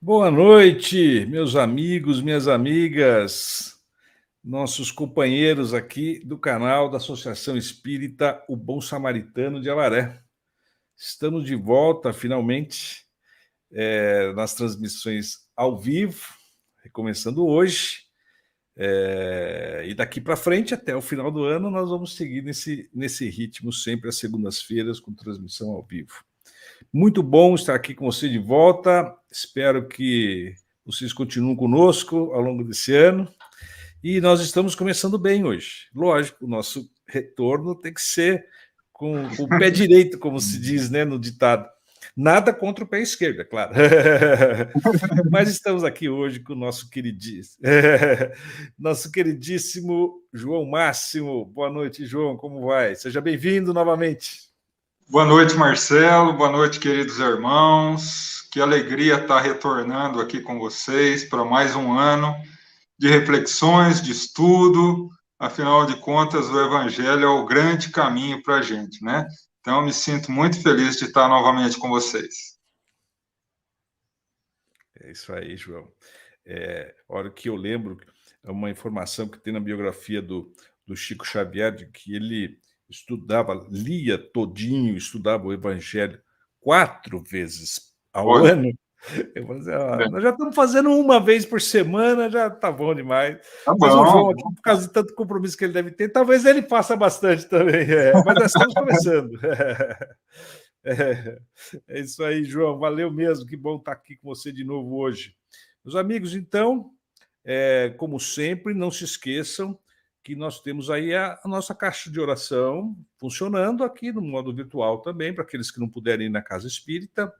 Boa noite, meus amigos, minhas amigas, nossos companheiros aqui do canal da Associação Espírita O Bom Samaritano de Avaré. Estamos de volta, finalmente, nas transmissões ao vivo, recomeçando hoje. E daqui para frente, até o final do ano, nós vamos seguir nesse ritmo, sempre às segundas-feiras, com transmissão ao vivo. Muito bom estar aqui com você de volta. Espero que vocês continuem conosco ao longo desse ano. E nós estamos começando bem hoje. Lógico, o nosso retorno tem que ser com o pé direito, como se diz, né, no ditado. Nada contra o pé esquerdo, é claro. Mas estamos aqui hoje com o nosso queridíssimo João Máximo. Boa noite, João, como vai? Seja bem-vindo novamente. Boa noite, Marcelo. Boa noite, queridos irmãos. Que alegria estar retornando aqui com vocês para mais um ano de reflexões, de estudo. Afinal de contas, o Evangelho é o grande caminho para a gente, né? Então, eu me sinto muito feliz de estar novamente com vocês. É isso aí, João. Hora que eu lembro, é uma informação que tem na biografia do Chico Xavier, de que ele lia todinho, estudava o Evangelho 4 vezes ao ano. Eu falei assim, nós já estamos fazendo uma vez por semana, já está bom demais. Tá Mas bom. O João, aqui, por causa de tanto compromisso que ele deve ter, talvez ele faça bastante também. Mas nós estamos começando. É isso aí, João. Valeu mesmo. Que bom estar aqui com você de novo hoje. Meus amigos, então, como sempre, não se esqueçam que nós temos aí a nossa caixa de oração funcionando aqui no modo virtual também, para aqueles que não puderem ir na Casa Espírita.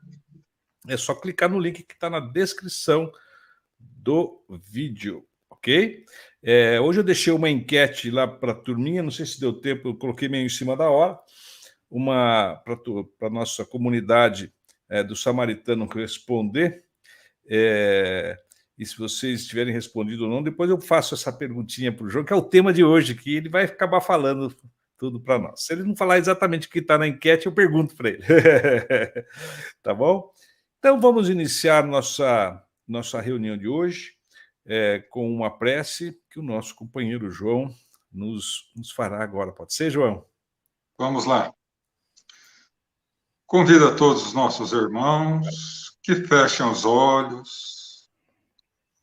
É só clicar no link que está na descrição do vídeo, ok? Hoje eu deixei uma enquete lá para a turminha, não sei se deu tempo, eu coloquei meio em cima da hora, para a nossa comunidade do Samaritano responder. E se vocês tiverem respondido ou não, depois eu faço essa perguntinha para o João, que é o tema de hoje, que ele vai acabar falando tudo para nós. Se ele não falar exatamente o que está na enquete, eu pergunto para ele. Tá bom? Então, vamos iniciar nossa reunião de hoje com uma prece que o nosso companheiro João nos fará agora. Pode ser, João? Vamos lá. Convido a todos os nossos irmãos que fechem os olhos,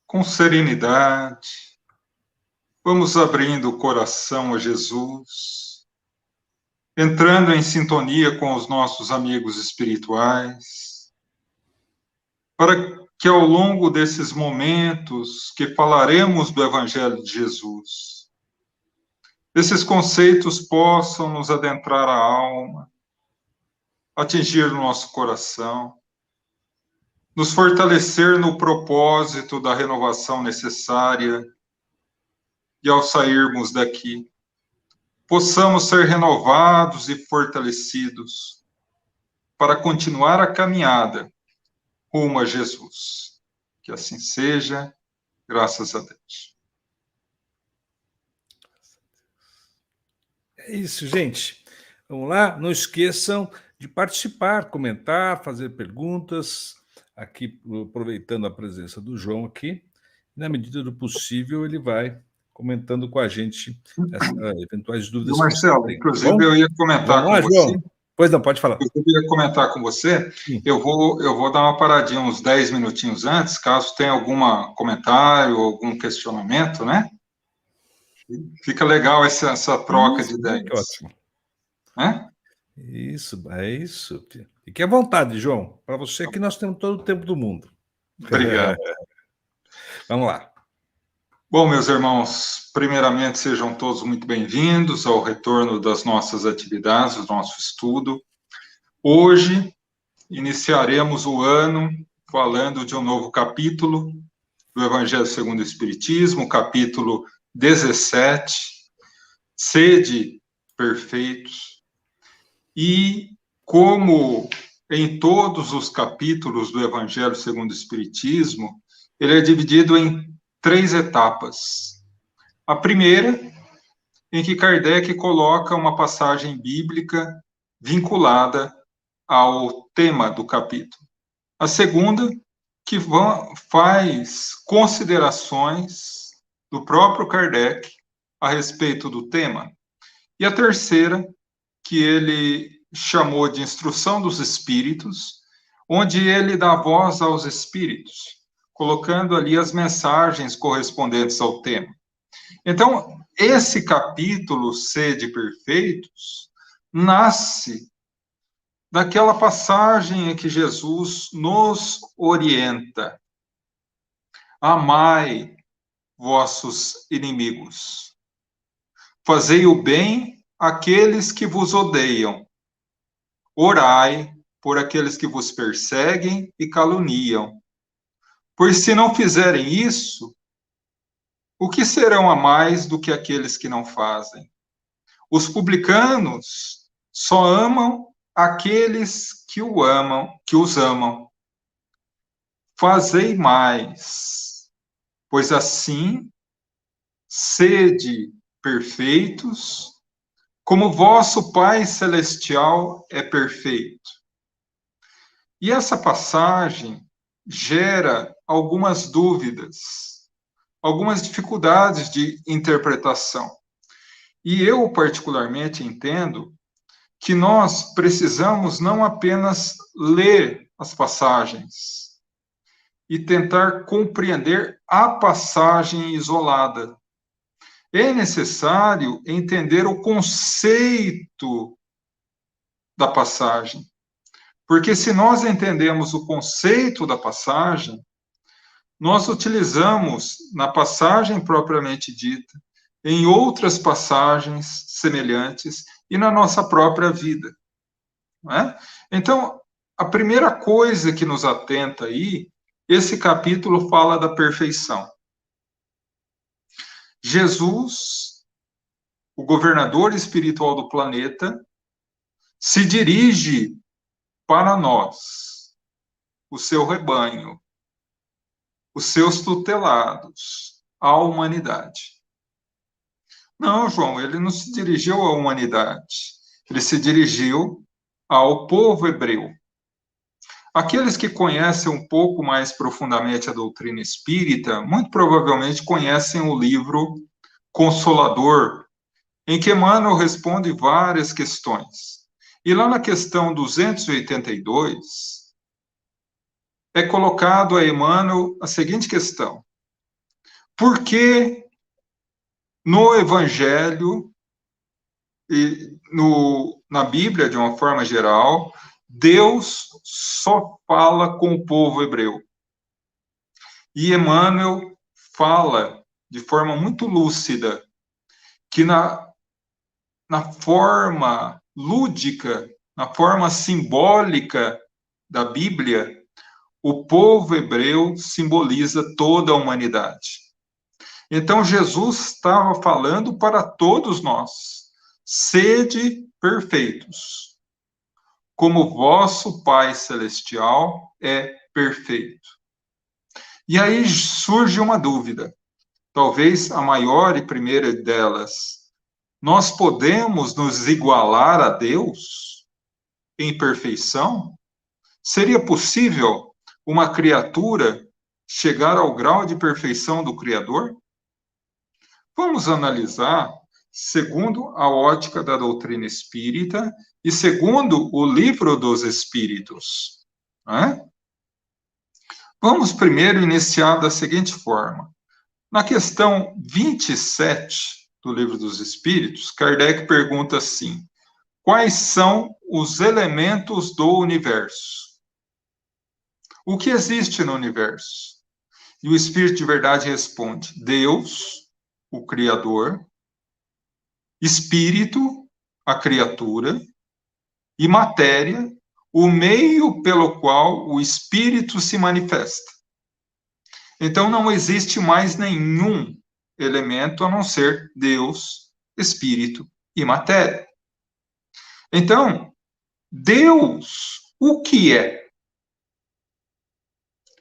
com serenidade. Vamos abrindo o coração a Jesus, entrando em sintonia com os nossos amigos espirituais, para que ao longo desses momentos que falaremos do Evangelho de Jesus, esses conceitos possam nos adentrar a alma, atingir o nosso coração, nos fortalecer no propósito da renovação necessária, e ao sairmos daqui, possamos ser renovados e fortalecidos para continuar a caminhada rumo a Jesus. Que assim seja, graças a Deus. É isso, gente. Vamos lá? Não esqueçam de participar, comentar, fazer perguntas, aqui aproveitando a presença do João aqui. Na medida do possível, ele vai comentando com a gente eventuais dúvidas. Marcelo, inclusive eu ia comentar com você. João? Pois não, pode falar. Eu ia comentar com você. Eu vou dar uma paradinha uns 10 minutinhos antes, caso tenha algum comentário, algum questionamento, né? Fica legal essa troca de ideias. Que ótimo. Né? Isso, é isso. Fique à vontade, João. Para você que nós temos todo o tempo do mundo. Obrigado. Vamos lá. Bom, meus irmãos, primeiramente sejam todos muito bem-vindos ao retorno das nossas atividades, do nosso estudo. Hoje iniciaremos o ano falando de um novo capítulo do Evangelho segundo o Espiritismo, capítulo 17, Sede perfeitos. E como em todos os capítulos do Evangelho segundo o Espiritismo, ele é dividido em 3 etapas. A primeira, em que Kardec coloca uma passagem bíblica vinculada ao tema do capítulo. A segunda, que faz considerações do próprio Kardec a respeito do tema. E a terceira, que ele chamou de Instrução dos Espíritos, onde ele dá voz aos espíritos, colocando ali as mensagens correspondentes ao tema. Então, esse capítulo, Sede Perfeitos, nasce daquela passagem em que Jesus nos orienta: amai vossos inimigos, fazei o bem àqueles que vos odeiam, orai por aqueles que vos perseguem e caluniam. Pois se não fizerem isso, o que serão a mais do que aqueles que não fazem? Os publicanos só amam aqueles que os amam. Fazei mais, pois assim sede perfeitos, como vosso Pai Celestial é perfeito. E essa passagem gera algumas dúvidas, algumas dificuldades de interpretação. E eu, particularmente, entendo que nós precisamos não apenas ler as passagens e tentar compreender a passagem isolada. É necessário entender o conceito da passagem. Porque se nós entendemos o conceito da passagem, nós utilizamos na passagem propriamente dita, em outras passagens semelhantes e na nossa própria vida. Não é? Então, a primeira coisa que nos atenta aí, esse capítulo fala da perfeição. Jesus, o governador espiritual do planeta, se dirige para nós, o seu rebanho, os seus tutelados, a humanidade. Não, João, ele não se dirigiu à humanidade, ele se dirigiu ao povo hebreu. Aqueles que conhecem um pouco mais profundamente a doutrina espírita, muito provavelmente conhecem o livro Consolador, em que Emmanuel responde várias questões. E lá na questão 282, é colocado a Emmanuel a seguinte questão: por que no Evangelho e na Bíblia, de uma forma geral, Deus só fala com o povo hebreu? E Emmanuel fala de forma muito lúcida que na forma lúdica, na forma simbólica da Bíblia, o povo hebreu simboliza toda a humanidade. Então, Jesus estava falando para todos nós: sede perfeitos, como vosso Pai Celestial é perfeito. E aí surge uma dúvida, talvez a maior e primeira delas: nós podemos nos igualar a Deus em perfeição? Seria possível uma criatura chegar ao grau de perfeição do Criador? Vamos analisar segundo a ótica da doutrina espírita e segundo o Livro dos Espíritos. Né? Vamos primeiro iniciar da seguinte forma. Na questão 27 do Livro dos Espíritos, Kardec pergunta assim: quais são os elementos do universo? O que existe no universo? E o Espírito de Verdade responde: Deus, o Criador, Espírito, a criatura, e matéria, o meio pelo qual o Espírito se manifesta. Então, não existe mais nenhum elemento a não ser Deus, Espírito e matéria. Então, Deus, o que é?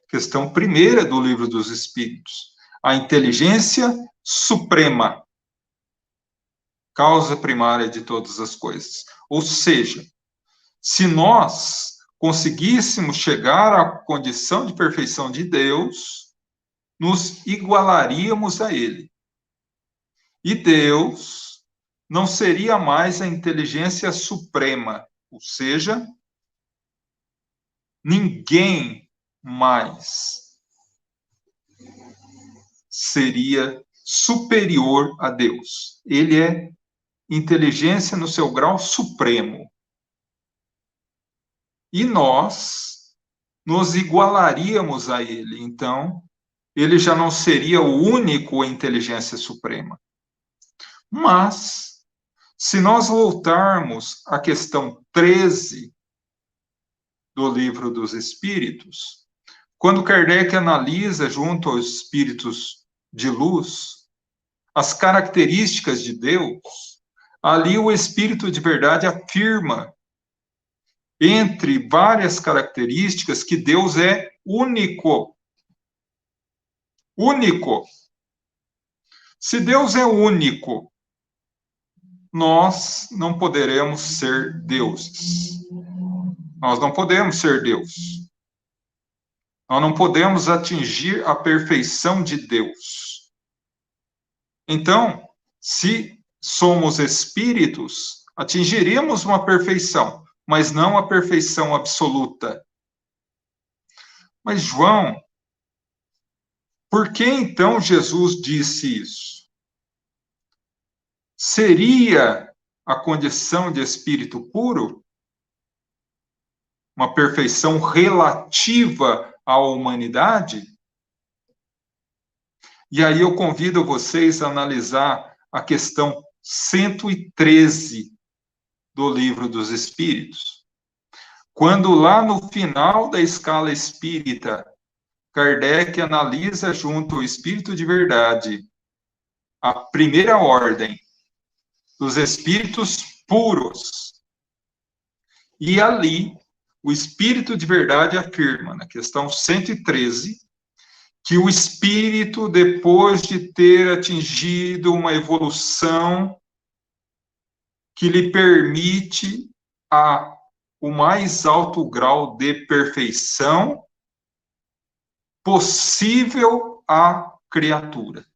Questão primeira do Livro dos Espíritos. A inteligência suprema, causa primária de todas as coisas. Ou seja, se nós conseguíssemos chegar à condição de perfeição de Deus, nos igualaríamos a Ele. E Deus não seria mais a inteligência suprema, ou seja, ninguém mais seria superior a Deus. Ele é inteligência no seu grau supremo. E nós nos igualaríamos a ele. Então, ele já não seria o único inteligência suprema. Mas, se nós voltarmos à questão 13 do Livro dos Espíritos, quando Kardec analisa junto aos espíritos de luz as características de Deus, ali o Espírito de Verdade afirma, entre várias características, que Deus é único. Único. Se Deus é único, nós não poderemos ser deuses. Nós não podemos ser Deus. Nós não podemos atingir a perfeição de Deus. Então, se somos espíritos, atingiremos uma perfeição, mas não a perfeição absoluta. Mas, João, por que então Jesus disse isso? Seria a condição de espírito puro uma perfeição relativa à humanidade? E aí eu convido vocês a analisar a questão 113 do Livro dos Espíritos. Quando lá no final da escala espírita, Kardec analisa junto ao Espírito de Verdade a primeira ordem dos espíritos puros. E ali, o Espírito de Verdade afirma, na questão 113, que o espírito, depois de ter atingido uma evolução que lhe permite o mais alto grau de perfeição possível à criatura.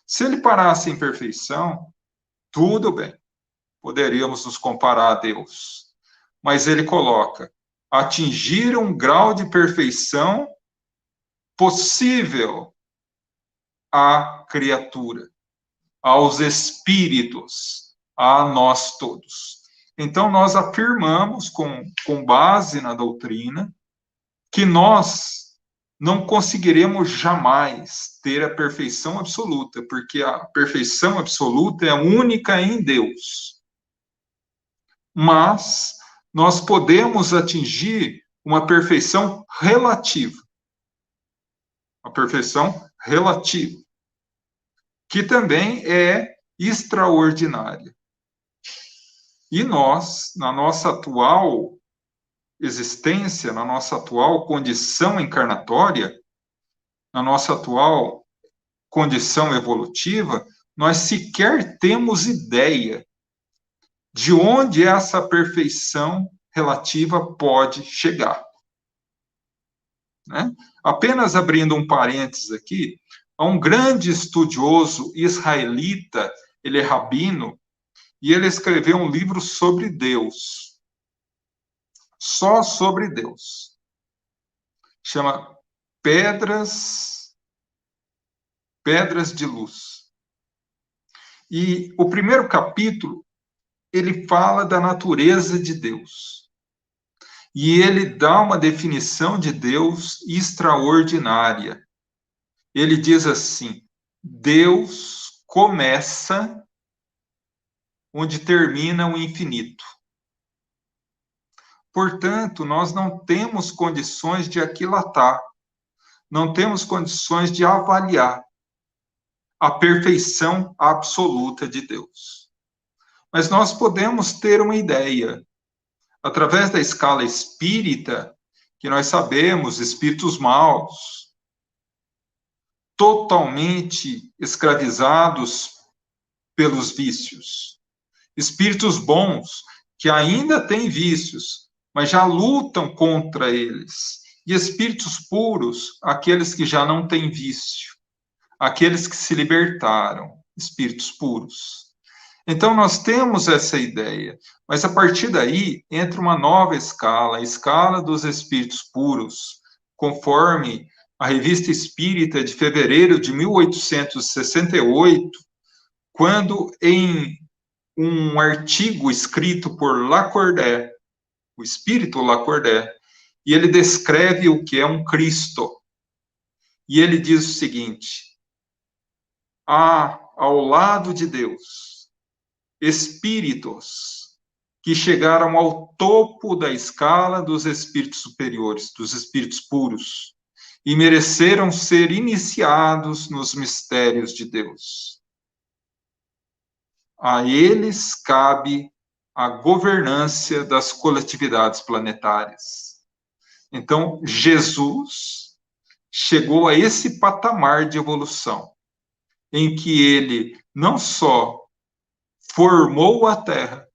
Se ele parasse em perfeição, tudo bem, poderíamos nos comparar a Deus. Mas ele coloca, atingir um grau de perfeição possível à criatura, aos espíritos, a nós todos. Então, nós afirmamos, com base na doutrina, que nós não conseguiremos jamais ter a perfeição absoluta, porque a perfeição absoluta é única em Deus. Mas nós podemos atingir uma perfeição relativa. Uma perfeição relativa, que também é extraordinária. E nós, na nossa atual existência, na nossa atual condição encarnatória, na nossa atual condição evolutiva, nós sequer temos ideia de onde essa perfeição relativa pode chegar. Né? Apenas abrindo um parênteses aqui, há um grande estudioso israelita, ele é rabino, e ele escreveu um livro sobre Deus. Só sobre Deus. Chama Pedras de Luz. E o primeiro capítulo, ele fala da natureza de Deus. E ele dá uma definição de Deus extraordinária. Ele diz assim: Deus começa onde termina o infinito. Portanto, nós não temos condições de aquilatar, não temos condições de avaliar a perfeição absoluta de Deus. Mas nós podemos ter uma ideia, através da escala espírita, que nós sabemos, espíritos maus, totalmente escravizados pelos vícios. Espíritos bons, que ainda têm vícios, mas já lutam contra eles. E espíritos puros, aqueles que já não têm vício, aqueles que se libertaram, espíritos puros. Então, nós temos essa ideia, mas a partir daí entra uma nova escala, a escala dos espíritos puros, conforme a Revista Espírita de fevereiro de 1868, quando em um artigo escrito por Lacordaire, o espírito Lacordaire, e ele descreve o que é um Cristo. E ele diz o seguinte: há ao lado de Deus espíritos que chegaram ao topo da escala dos espíritos superiores, dos espíritos puros, e mereceram ser iniciados nos mistérios de Deus. A eles cabe a governância das coletividades planetárias. Então, Jesus chegou a esse patamar de evolução, em que ele não só formou a Terra,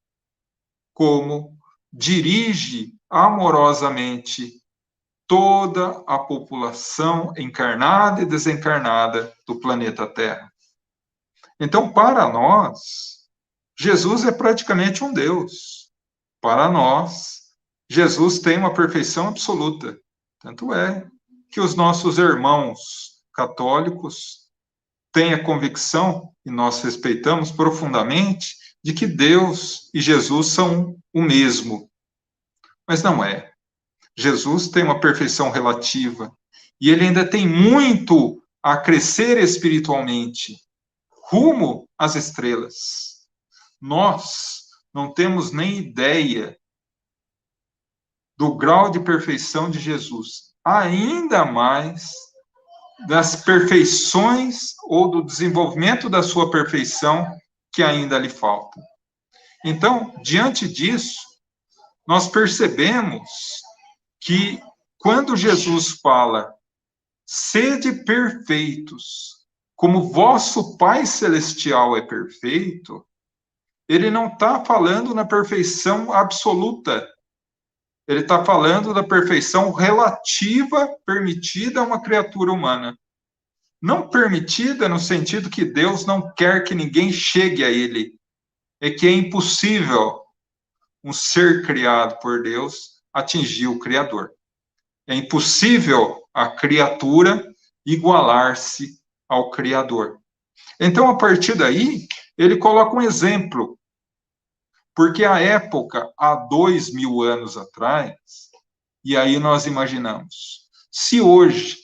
como dirige amorosamente toda a população encarnada e desencarnada do planeta Terra. Então, para nós, Jesus é praticamente um Deus. Para nós, Jesus tem uma perfeição absoluta. Tanto é que os nossos irmãos católicos têm a convicção, e nós respeitamos profundamente, de que Deus e Jesus são o mesmo. Mas não é. Jesus tem uma perfeição relativa, e ele ainda tem muito a crescer espiritualmente, rumo às estrelas. Nós não temos nem ideia do grau de perfeição de Jesus, ainda mais das perfeições ou do desenvolvimento da sua perfeição que ainda lhe falta. Então, diante disso, nós percebemos que quando Jesus fala, sede perfeitos, como vosso Pai Celestial é perfeito, ele não está falando na perfeição absoluta. Ele está falando da perfeição relativa permitida a uma criatura humana. Não permitida no sentido que Deus não quer que ninguém chegue a ele. É que é impossível um ser criado por Deus atingir o Criador. É impossível a criatura igualar-se ao Criador. Então, a partir daí, ele coloca um exemplo. Porque a época, há 2000 anos atrás, e aí nós imaginamos, se hoje,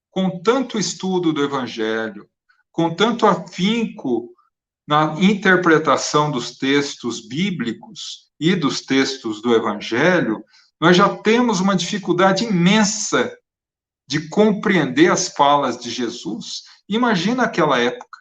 com tanto estudo do Evangelho, com tanto afinco na interpretação dos textos bíblicos e dos textos do Evangelho, nós já temos uma dificuldade imensa de compreender as falas de Jesus. Imagina aquela época.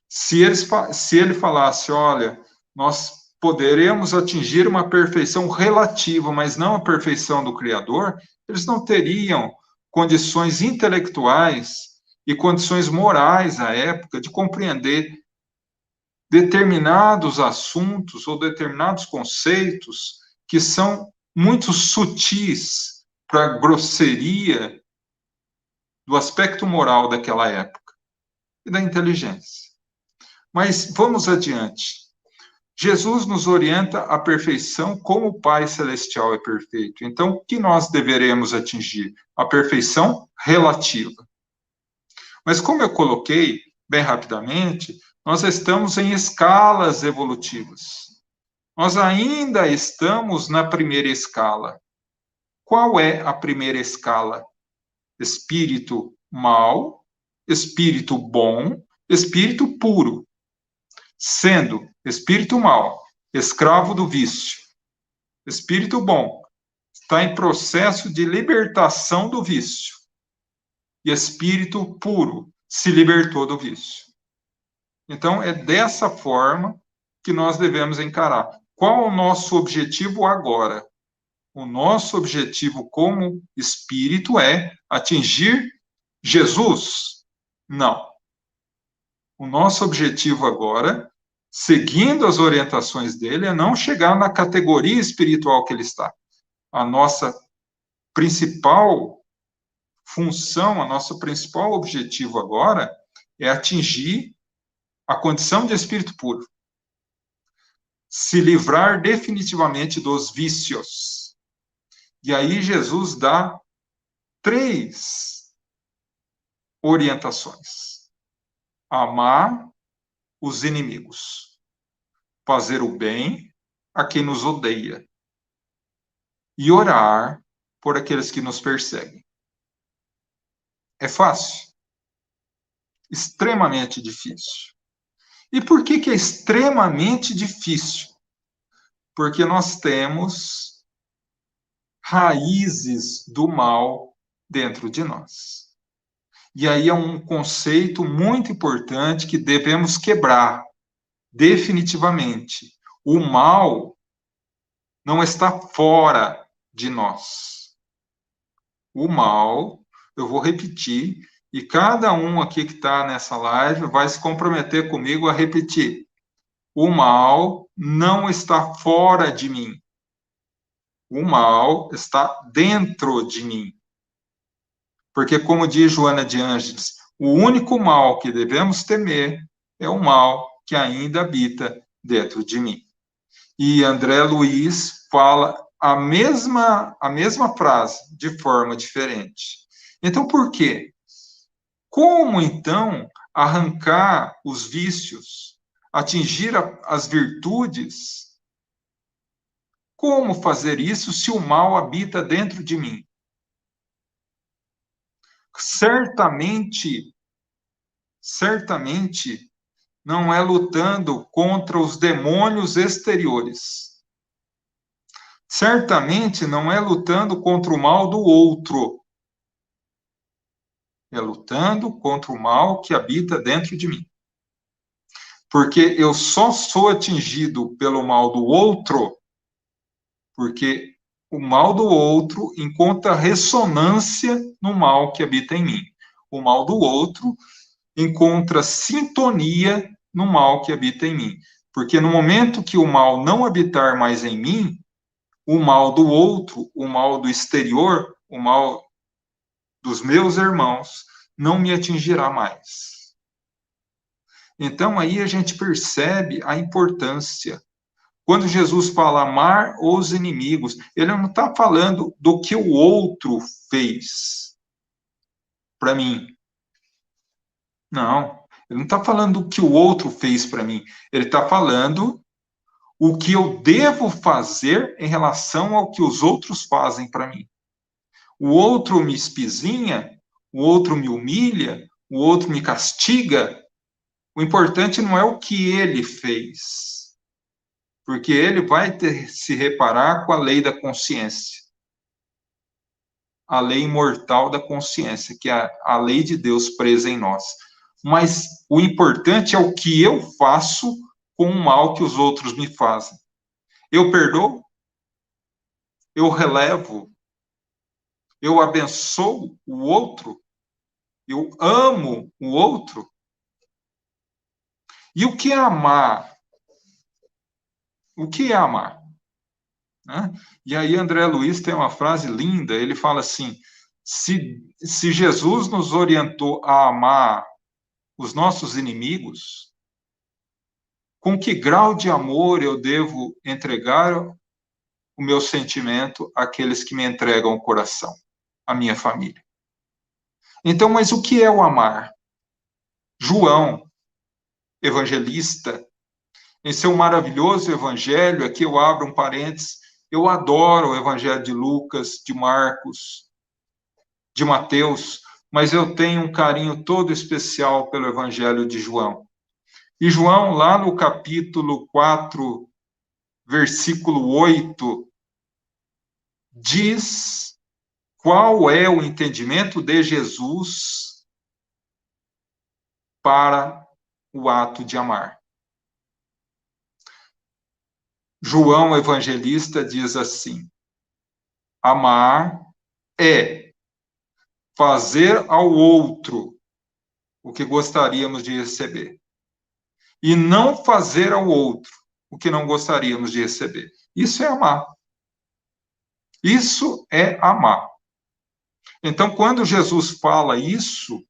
Se ele falasse, olha, nós poderemos atingir uma perfeição relativa, mas não a perfeição do Criador, eles não teriam condições intelectuais e condições morais à época de compreender determinados assuntos ou determinados conceitos que são muito sutis para a grosseria do aspecto moral daquela época e da inteligência. Mas vamos adiante. Jesus nos orienta à perfeição como o Pai Celestial é perfeito. Então, o que nós deveremos atingir? A perfeição relativa. Mas como eu coloquei bem rapidamente, nós estamos em escalas evolutivas. Nós ainda estamos na primeira escala. Qual é a primeira escala? Espírito mau, espírito bom, espírito puro. Sendo espírito mau, escravo do vício. Espírito bom, está em processo de libertação do vício. E espírito puro, se libertou do vício. Então, é dessa forma que nós devemos encarar. Qual o nosso objetivo agora? O nosso objetivo como espírito é atingir Jesus? Não. O nosso objetivo agora seguindo as orientações dele, é não chegar na categoria espiritual que ele está. A nossa principal função, a nosso principal objetivo agora é atingir a condição de espírito puro. Se livrar definitivamente dos vícios. E aí Jesus dá 3 orientações: amar os inimigos, fazer o bem a quem nos odeia e orar por aqueles que nos perseguem. É fácil? Extremamente difícil. E por que é extremamente difícil? Porque nós temos raízes do mal dentro de nós. E aí é um conceito muito importante que devemos quebrar definitivamente. O mal não está fora de nós. O mal, eu vou repetir, e cada um aqui que está nessa live vai se comprometer comigo a repetir. O mal não está fora de mim. O mal está dentro de mim. Porque, como diz Joana de Ângeles, o único mal que devemos temer é o mal que ainda habita dentro de mim. E André Luiz fala a mesma frase, de forma diferente. Então, por quê? Como, então, arrancar os vícios, atingir as virtudes? Como fazer isso se o mal habita dentro de mim? Certamente, não é lutando contra os demônios exteriores. Certamente não é lutando contra o mal do outro. É lutando contra o mal que habita dentro de mim. Porque eu só sou atingido pelo mal do outro porque o mal do outro encontra ressonância no mal que habita em mim. O mal do outro encontra sintonia no mal que habita em mim. Porque no momento que o mal não habitar mais em mim, o mal do outro, o mal do exterior, o mal dos meus irmãos, não me atingirá mais. Então aí a gente percebe a importância. Quando Jesus fala amar os inimigos, ele não está falando do que o outro fez para mim. Não, ele não está falando do que o outro fez para mim. Ele está falando o que eu devo fazer em relação ao que os outros fazem para mim. O outro me espizinha, o outro me humilha, o outro me castiga. O importante não é o que ele fez, porque ele vai se reparar com a lei da consciência. A lei imortal da consciência, que é a lei de Deus presa em nós. Mas o importante é o que eu faço com o mal que os outros me fazem. Eu perdoo? Eu relevo? Eu abençoo o outro? Eu amo o outro? E o que é amar? O que é amar? Né? E aí André Luiz tem uma frase linda, ele fala assim, se Jesus nos orientou a amar os nossos inimigos, com que grau de amor eu devo entregar o meu sentimento àqueles que me entregam o coração, a minha família? Então, mas o que é o amar? João, evangelista, em seu maravilhoso evangelho, aqui eu abro um parênteses, eu adoro o evangelho de Lucas, de Marcos, de Mateus, mas eu tenho um carinho todo especial pelo evangelho de João. E João, lá no capítulo 4, versículo 8, diz qual é o entendimento de Jesus para o ato de amar. João evangelista diz assim: amar é fazer ao outro o que gostaríamos de receber. e não fazer ao outro o que não gostaríamos de receber. Isso é amar. Isso é amar. Então, quando Jesus fala isso,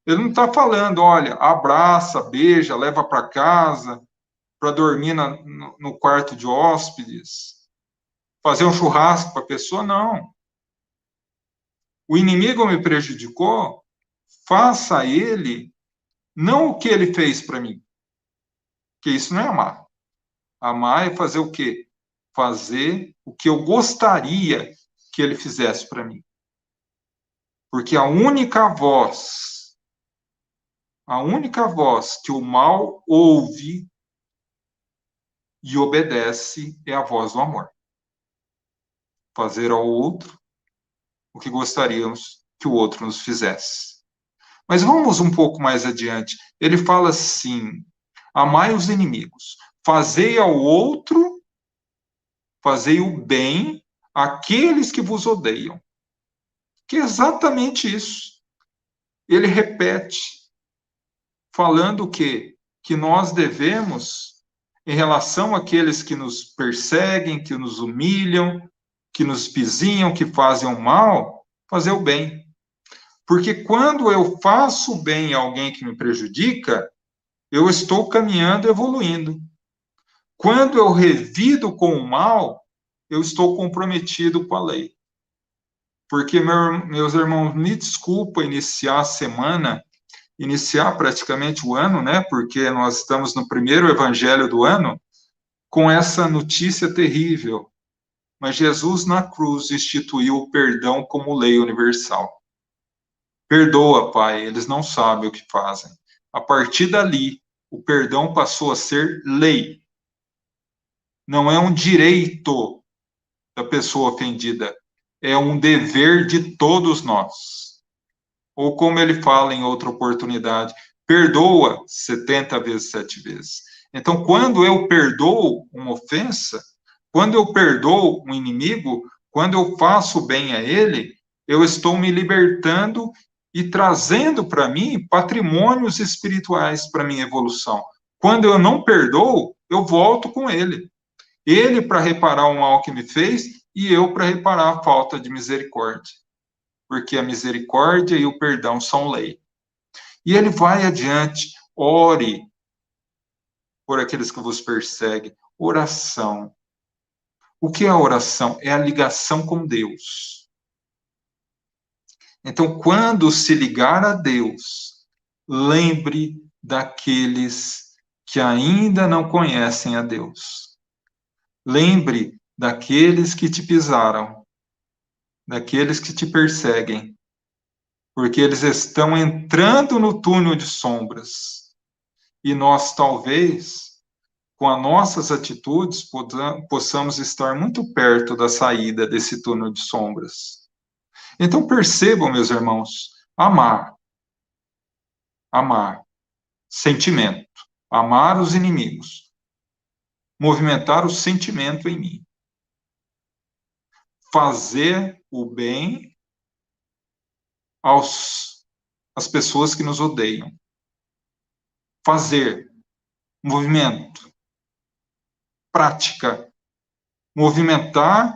ele não está falando, olha, abraça, beija, leva para casa, para dormir no quarto de hóspedes, fazer um churrasco para a pessoa, não. O inimigo me prejudicou, faça a ele não o que ele fez para mim, que isso não é amar. Amar é fazer o quê? Fazer o que eu gostaria que ele fizesse para mim. Porque a única voz que o mal ouve e obedece é a voz do amor. Fazer ao outro o que gostaríamos que o outro nos fizesse. Mas vamos um pouco mais adiante. Ele fala assim: amai os inimigos, fazei ao outro, fazei o bem àqueles que vos odeiam. Que é exatamente isso. Ele repete, falando que nós devemos, em relação àqueles que nos perseguem, que nos humilham, que nos pisinham, que fazem o mal, fazer o bem. Porque quando eu faço o bem a alguém que me prejudica, eu estou caminhando, evoluindo. Quando eu revido com o mal, eu estou comprometido com a lei. Porque, meus irmãos, me desculpa iniciar a semana, iniciar praticamente o ano, né? Porque nós estamos no primeiro evangelho do ano, com essa notícia terrível. Mas Jesus na cruz instituiu o perdão como lei universal. Perdoa, Pai, eles não sabem o que fazem. A partir dali, o perdão passou a ser lei. Não é um direito da pessoa ofendida, é um dever de todos nós. Ou como ele fala em outra oportunidade, perdoa 70 vezes, 7 vezes. Então, quando eu perdoo uma ofensa, quando eu perdoo um inimigo, quando eu faço bem a ele, eu estou me libertando e trazendo para mim patrimônios espirituais para minha evolução. Quando eu não perdoo, eu volto com ele. Ele para reparar o mal que me fez e eu para reparar a falta de misericórdia. Porque a misericórdia e o perdão são lei. E ele vai adiante, ore por aqueles que vos perseguem. Oração. O que é a oração? É a ligação com Deus. Então, quando se ligar a Deus, lembre daqueles que ainda não conhecem a Deus. Lembre daqueles que te pisaram, daqueles que te perseguem, porque eles estão entrando no túnel de sombras. E nós, talvez, com as nossas atitudes, possamos estar muito perto da saída desse túnel de sombras. Então, percebam, meus irmãos, amar, sentimento, amar os inimigos, movimentar o sentimento em mim, fazer o bem às pessoas que nos odeiam, fazer, movimento, prática, movimentar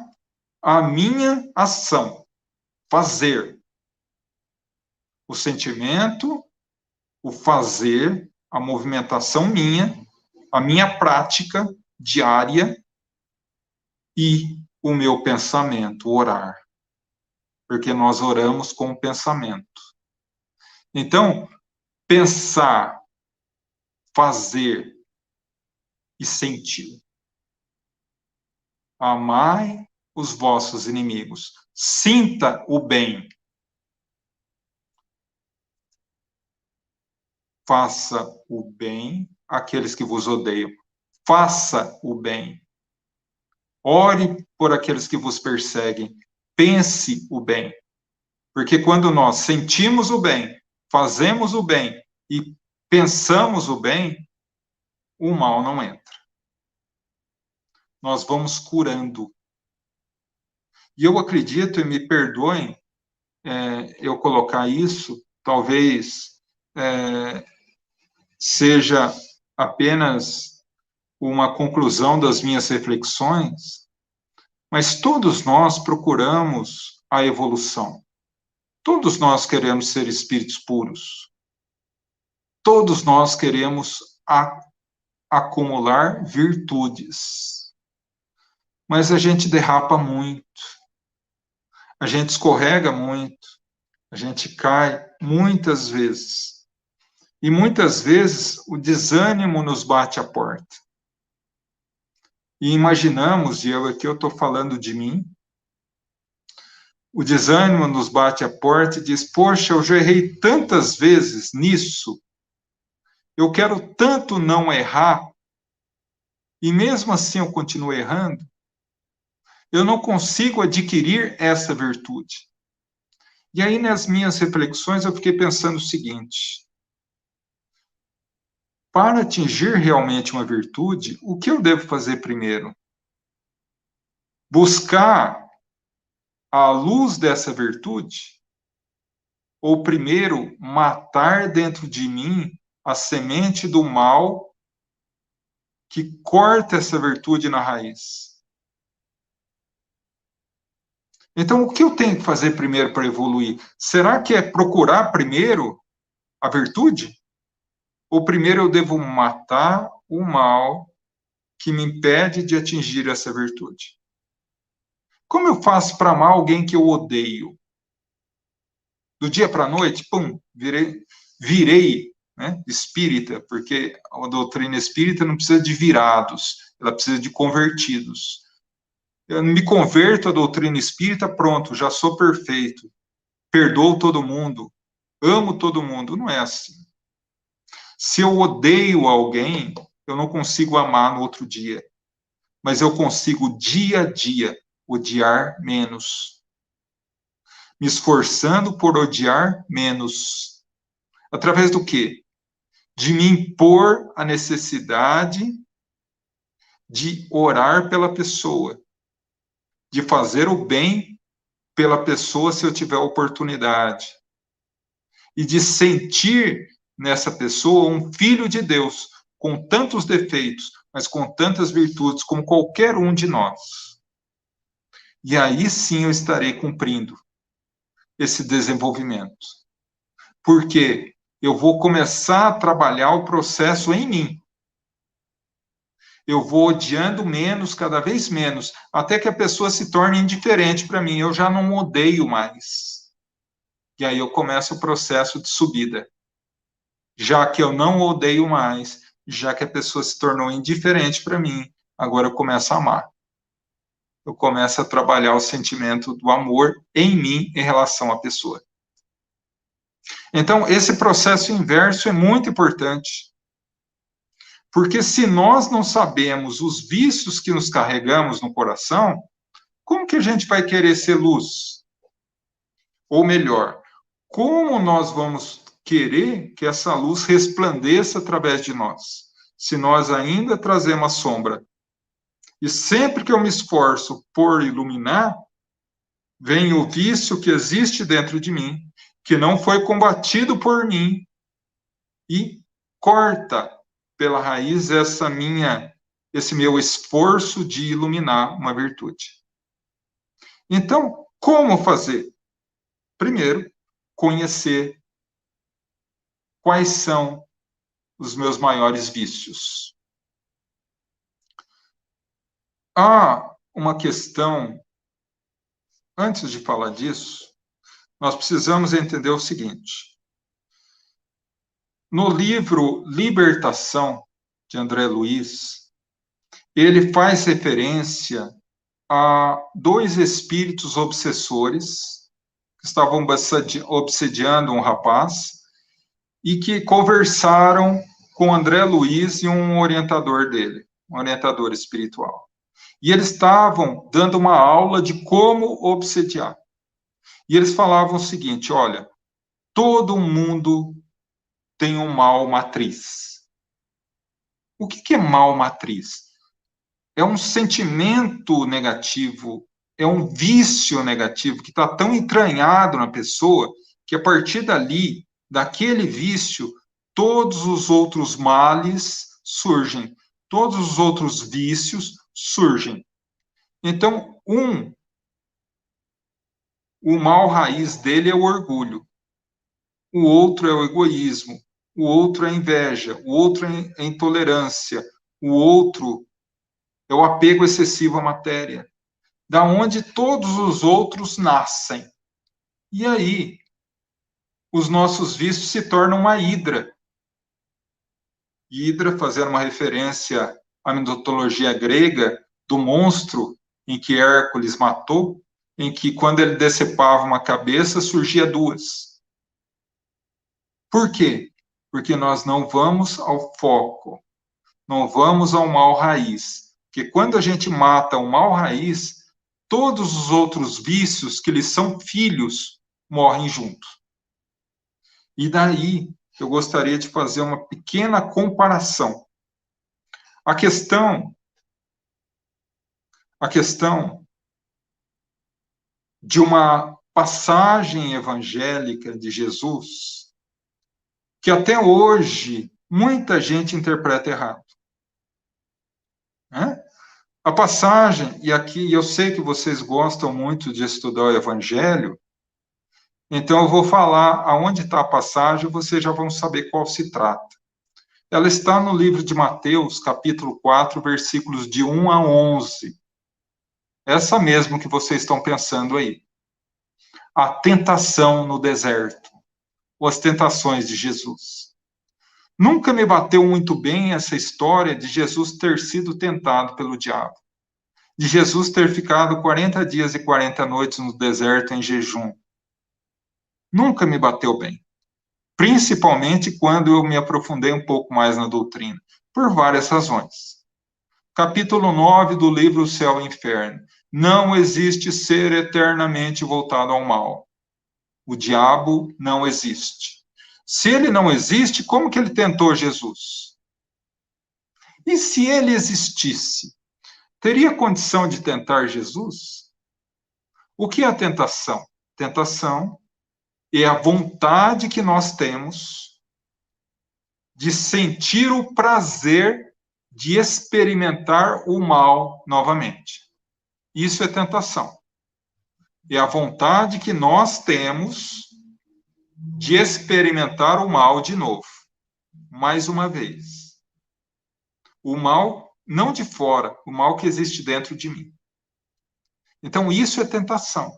a minha ação, fazer, o sentimento, o fazer, a movimentação minha, a minha prática diária e o meu pensamento, orar. Porque nós oramos com o pensamento. Então, pensar, fazer e sentir. Amai os vossos inimigos. Sinta o bem. Faça o bem àqueles que vos odeiam. Faça o bem. Ore por aqueles que vos perseguem. Pense o bem. Porque quando nós sentimos o bem, fazemos o bem e pensamos o bem, o mal não entra. Nós vamos curando. E eu acredito, e me perdoem eu colocar isso, talvez seja apenas uma conclusão das minhas reflexões, mas todos nós procuramos a evolução. Todos nós queremos ser espíritos puros. Todos nós queremos acumular virtudes. Mas a gente derrapa muito. A gente escorrega muito. A gente cai muitas vezes. E muitas vezes o desânimo nos bate à porta. E imaginamos, e aqui eu estou falando de mim, o desânimo nos bate à porta e diz, poxa, eu já errei tantas vezes nisso, eu quero tanto não errar, e mesmo assim eu continuo errando, eu não consigo adquirir essa virtude. E aí, nas minhas reflexões, eu fiquei pensando o seguinte, para atingir realmente uma virtude, o que eu devo fazer primeiro? Buscar a luz dessa virtude? Ou primeiro matar dentro de mim a semente do mal que corta essa virtude na raiz? Então, o que eu tenho que fazer primeiro para evoluir? Será que é procurar primeiro a virtude? Ou primeiro eu devo matar o mal que me impede de atingir essa virtude? Como eu faço para amar alguém que eu odeio? Do dia para a noite, pum, virei, né, espírita, porque a doutrina espírita não precisa de virados, ela precisa de convertidos. Eu me converto à doutrina espírita, pronto, já sou perfeito, perdoo todo mundo, amo todo mundo. Não é assim. Se eu odeio alguém, eu não consigo amar no outro dia, mas eu consigo dia a dia odiar menos, me esforçando por odiar menos. Através do quê? De me impor a necessidade de orar pela pessoa, de fazer o bem pela pessoa se eu tiver oportunidade, e de sentir nessa pessoa um filho de Deus, com tantos defeitos, mas com tantas virtudes como qualquer um de nós. E aí sim eu estarei cumprindo esse desenvolvimento. Porque eu vou começar a trabalhar o processo em mim. Eu vou odiando menos, cada vez menos, até que a pessoa se torne indiferente para mim. Eu já não odeio mais. E aí eu começo o processo de subida. Já que eu não odeio mais, já que a pessoa se tornou indiferente para mim, agora eu começo a amar. Eu começo a trabalhar o sentimento do amor em mim em relação à pessoa. Então, esse processo inverso é muito importante. Porque se nós não sabemos os vícios que nos carregamos no coração, como que a gente vai querer ser luz? Ou melhor, como nós vamos querer que essa luz resplandeça através de nós, se nós ainda trazemos a sombra? E sempre que eu me esforço por iluminar, vem o vício que existe dentro de mim, que não foi combatido por mim, e corta pela raiz esse meu esforço de iluminar uma virtude. Então, como fazer? Primeiro, conhecer quais são os meus maiores vícios. Há uma questão, antes de falar disso, nós precisamos entender o seguinte. No livro Libertação, de André Luiz, ele faz referência a dois espíritos obsessores que estavam obsediando um rapaz e que conversaram com André Luiz e um orientador dele, um orientador espiritual. E eles estavam dando uma aula de como obsediar. E eles falavam o seguinte, olha, todo mundo tem um mal matriz. O que é mal matriz? É um sentimento negativo, é um vício negativo que está tão entranhado na pessoa que a partir dali, daquele vício, todos os outros males surgem. Todos os outros vícios surgem. Então, o mal raiz dele é o orgulho. O outro é o egoísmo. O outro é a inveja. O outro é a intolerância. O outro é o apego excessivo à matéria. Da onde todos os outros nascem. E aí, os nossos vícios se tornam uma hidra. Hidra, fazendo uma referência à mitologia grega, do monstro em que Hércules matou, em que, quando ele decepava uma cabeça, surgia duas. Por quê? Porque nós não vamos ao foco, não vamos ao mal raiz. Porque quando a gente mata o mal raiz, todos os outros vícios que lhes são filhos morrem junto. E daí, eu gostaria de fazer uma pequena comparação. A questão de uma passagem evangélica de Jesus, que até hoje muita gente interpreta errado. Né? A passagem, e aqui eu sei que vocês gostam muito de estudar o Evangelho, então eu vou falar aonde está a passagem, vocês já vão saber qual se trata. Ela está no livro de Mateus, capítulo 4, versículos de 1 a 11. Essa mesmo que vocês estão pensando aí. A tentação no deserto, ou as tentações de Jesus. Nunca me bateu muito bem essa história de Jesus ter sido tentado pelo diabo. De Jesus ter ficado 40 dias e 40 noites no deserto em jejum. Nunca me bateu bem. Principalmente quando eu me aprofundei um pouco mais na doutrina. Por várias razões. Capítulo 9 do livro O Céu e o Inferno. Não existe ser eternamente voltado ao mal. O diabo não existe. Se ele não existe, como que ele tentou Jesus? E se ele existisse, teria condição de tentar Jesus? O que é a tentação? Tentação é a vontade que nós temos de sentir o prazer de experimentar o mal novamente. Isso é tentação. É a vontade que nós temos de experimentar o mal de novo. Mais uma vez. O mal não de fora, o mal que existe dentro de mim. Então, isso é tentação.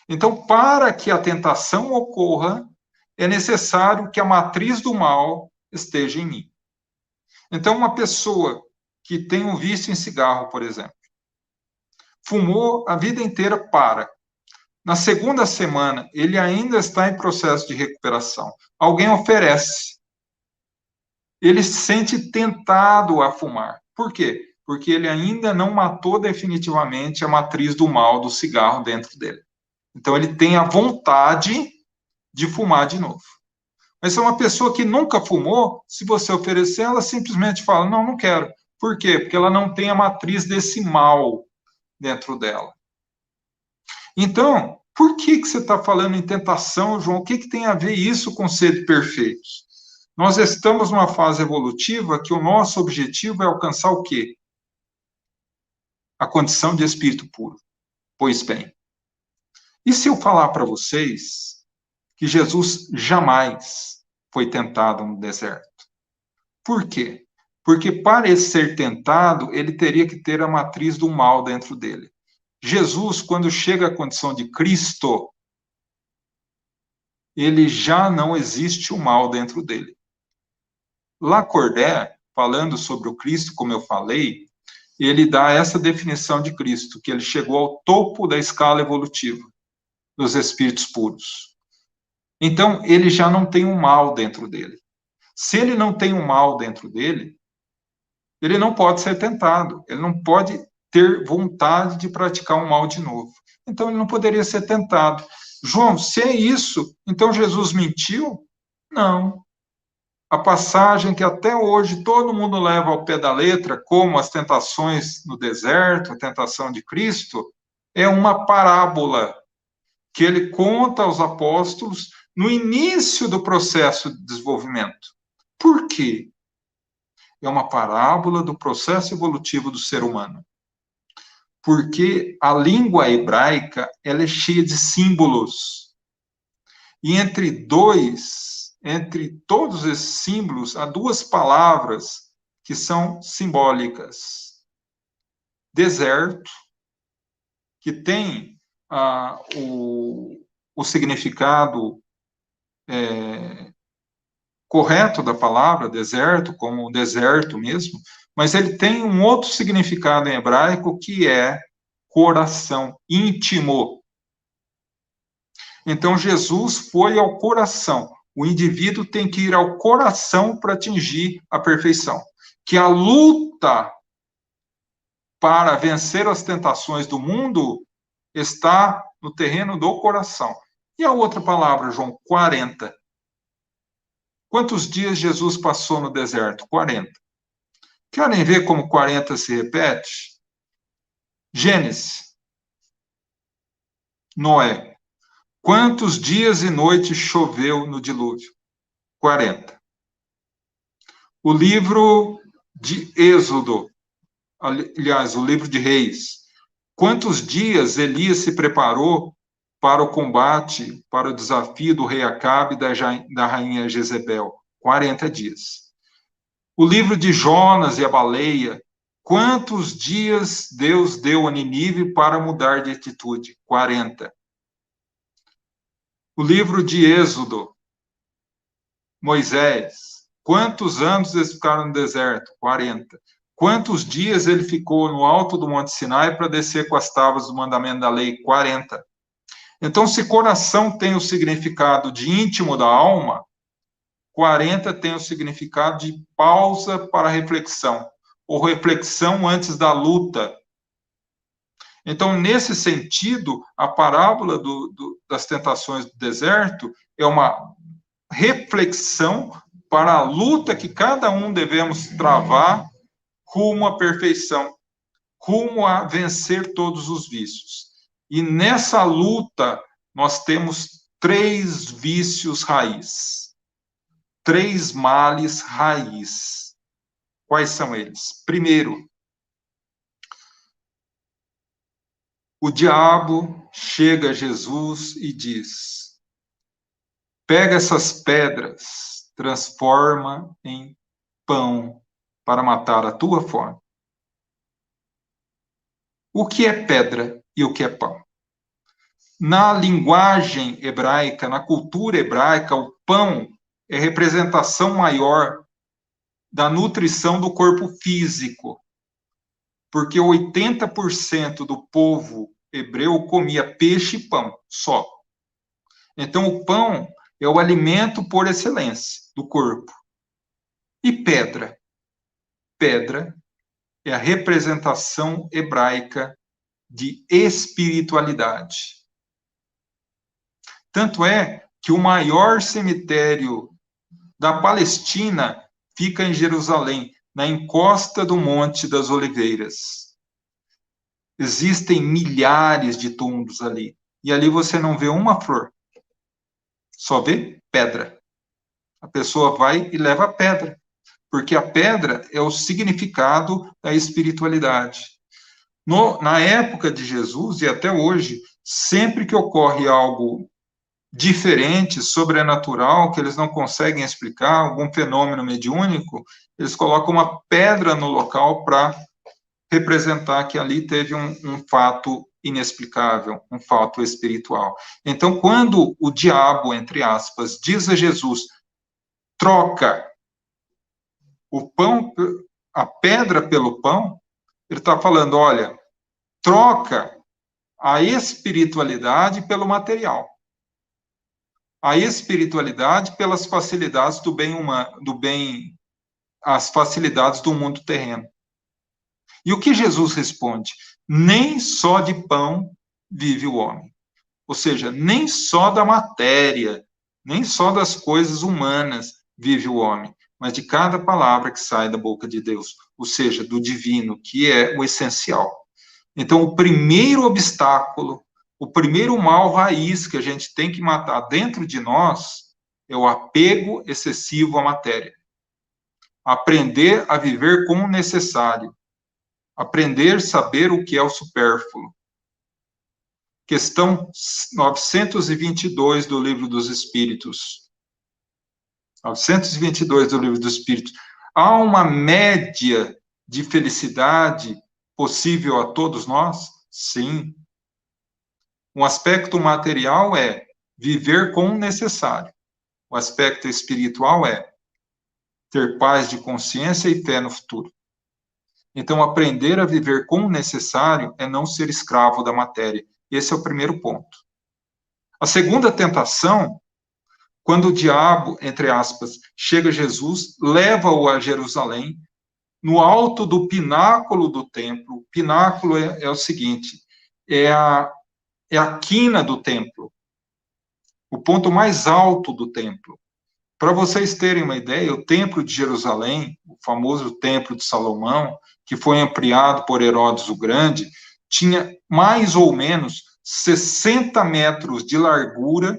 Então, para que a tentação ocorra, é necessário que a matriz do mal esteja em mim. Então, uma pessoa que tem um vício em cigarro, por exemplo, fumou a vida inteira, para. Na segunda semana, ele ainda está em processo de recuperação. Alguém oferece. Ele se sente tentado a fumar. Por quê? Porque ele ainda não matou definitivamente a matriz do mal do cigarro dentro dele. Então, ele tem a vontade de fumar de novo. Mas se é uma pessoa que nunca fumou, se você oferecer, ela simplesmente fala, não, não quero. Por quê? Porque ela não tem a matriz desse mal dentro dela. Então, por que você está falando em tentação, João? O que tem a ver isso com ser perfeitos? Nós estamos numa fase evolutiva que o nosso objetivo é alcançar o quê? A condição de espírito puro. Pois bem, e se eu falar para vocês que Jesus jamais foi tentado no deserto? Por quê? Porque para ele ser tentado, ele teria que ter a matriz do mal dentro dele. Jesus, quando chega à condição de Cristo, ele já não existe o mal dentro dele. Lacordaire, falando sobre o Cristo, como eu falei, ele dá essa definição de Cristo, que ele chegou ao topo da escala evolutiva dos espíritos puros. Então, ele já não tem um mal dentro dele. Se ele não tem um mal dentro dele, ele não pode ser tentado, ele não pode ter vontade de praticar um mal de novo. Então, ele não poderia ser tentado. João, se é isso, então Jesus mentiu? Não. A passagem que até hoje todo mundo leva ao pé da letra, como as tentações no deserto, a tentação de Cristo, é uma parábola que ele conta aos apóstolos no início do processo de desenvolvimento. Por quê? é uma parábola do processo evolutivo do ser humano. Porque a língua hebraica, ela é cheia de símbolos. E entre todos esses símbolos, há duas palavras que são simbólicas. Deserto, que tem o significado correto da palavra, deserto, como deserto mesmo, mas ele tem um outro significado em hebraico, que é coração, íntimo. Então, Jesus foi ao coração. O indivíduo tem que ir ao coração para atingir a perfeição. Que a luta para vencer as tentações do mundo está no terreno do coração. E a outra palavra, João, 40. Quantos dias Jesus passou no deserto? 40. Querem ver como 40 se repete? Gênesis. Noé. Quantos dias e noites choveu no dilúvio? 40. O livro de Êxodo, aliás, o livro de Reis. Quantos dias Elias se preparou para o combate, para o desafio do rei Acabe e da rainha Jezebel? 40 dias. O livro de Jonas e a baleia. Quantos dias Deus deu a Nínive para mudar de atitude? 40. O livro de Êxodo. Moisés. Quantos anos eles ficaram no deserto? 40. Quantos dias ele ficou no alto do Monte Sinai para descer com as tábuas do mandamento da lei? 40. Então, se coração tem o significado de íntimo da alma, 40 tem o significado de pausa para reflexão, ou reflexão antes da luta. Então, nesse sentido, a parábola das tentações do deserto é uma reflexão para a luta que cada um devemos travar rumo à perfeição, rumo a vencer todos os vícios. E nessa luta, nós temos 3 vícios raiz, 3 males raiz. Quais são eles? Primeiro, o diabo chega a Jesus e diz: pega essas pedras, transforma em pão para matar a tua fome. O que é pedra e o que é pão? Na linguagem hebraica, na cultura hebraica, o pão é representação maior da nutrição do corpo físico, porque 80% do povo hebreu comia peixe e pão só. Então, o pão é o alimento por excelência do corpo. E pedra? Pedra é a representação hebraica de espiritualidade. Tanto é que o maior cemitério da Palestina fica em Jerusalém, na encosta do Monte das Oliveiras. Existem milhares de túmulos ali, e ali você não vê uma flor, só vê pedra. A pessoa vai e leva a pedra, porque a pedra é o significado da espiritualidade. Na época de Jesus e até hoje, sempre que ocorre algo diferente, sobrenatural, que eles não conseguem explicar, algum fenômeno mediúnico, eles colocam uma pedra no local para representar que ali teve um fato inexplicável, um fato espiritual. Então, quando o diabo, entre aspas, diz a Jesus, troca o pão, a pedra pelo pão, ele está falando, olha, troca a espiritualidade pelo material. A espiritualidade pelas facilidades do bem humano, as facilidades do mundo terreno. E o que Jesus responde? Nem só de pão vive o homem. Ou seja, nem só da matéria, nem só das coisas humanas vive o homem, mas de cada palavra que sai da boca de Deus, ou seja, do divino, que é o essencial. Então, o primeiro obstáculo, o primeiro mal raiz que a gente tem que matar dentro de nós é o apego excessivo à matéria. aprender a viver com o necessário, aprender a saber o que é o supérfluo. Questão 922 do Livro dos Espíritos. 922 do Livro dos Espíritos. Há uma média de felicidade possível a todos nós? Sim. Um aspecto material é viver com o necessário. O aspecto espiritual é ter paz de consciência e fé no futuro. Então, aprender a viver com o necessário é não ser escravo da matéria. Esse é o primeiro ponto. A segunda tentação, quando o diabo, entre aspas, chega a Jesus, leva-o a Jerusalém, no alto do pináculo do templo. O pináculo é o seguinte, é a quina do templo, o ponto mais alto do templo. Para vocês terem uma ideia, o Templo de Jerusalém, o famoso Templo de Salomão, que foi ampliado por Herodes o Grande, tinha mais ou menos 60 metros de largura